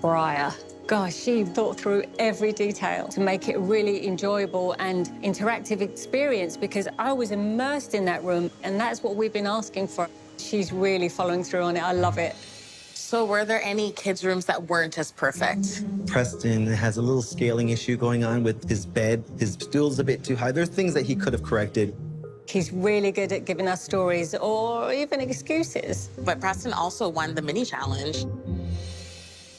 Briar. Gosh, she thought through every detail to make it a really enjoyable and interactive experience because I was immersed in that room, and that's what we've been asking for. She's really following through on it. I love it. So were there any kids' rooms that weren't as perfect? Preston has a little scaling issue going on with his bed. His stool's a bit too high. There's things that he could have corrected. He's really good at giving us stories or even excuses. But Preston also won the mini challenge.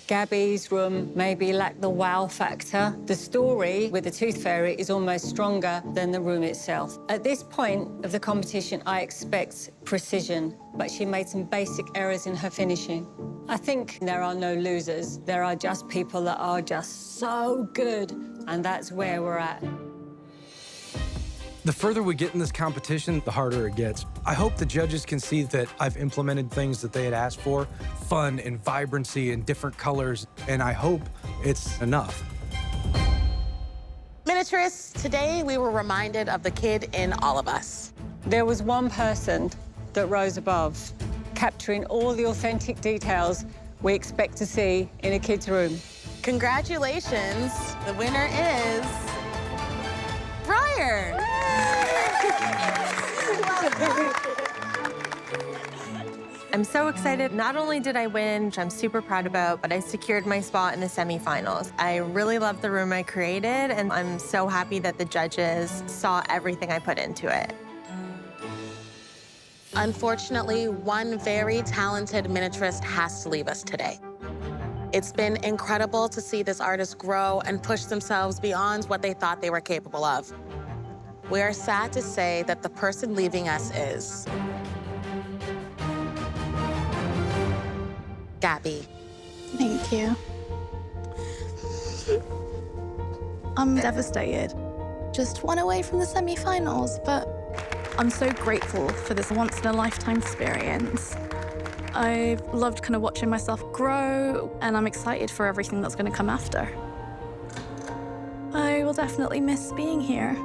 Gabby's room maybe lacked the wow factor. The story with the Tooth Fairy is almost stronger than the room itself. At this point of the competition, I expect precision, but she made some basic errors in her finishing. I think there are no losers. There are just people that are just so good, and that's where we're at. The further we get in this competition, the harder it gets. I hope the judges can see that I've implemented things that they had asked for, fun and vibrancy and different colors, and I hope it's enough. Miniaturists, today we were reminded of the kid in all of us. There was one person that rose above, capturing all the authentic details we expect to see in a kid's room. Congratulations, the winner is Briar. I'm so excited. Not only did I win, which I'm super proud about, but I secured my spot in the semifinals. I really love the room I created, and I'm so happy that the judges saw everything I put into it. Unfortunately, one very talented miniaturist has to leave us today. It's been incredible to see this artist grow and push themselves beyond what they thought they were capable of. We are sad to say that the person leaving us is Gabby. Thank you. I'm devastated. Just one away from the semi-finals, but I'm so grateful for this once-in-a-lifetime experience. I've loved kind of watching myself grow, and I'm excited for everything that's going to come after. I will definitely miss being here.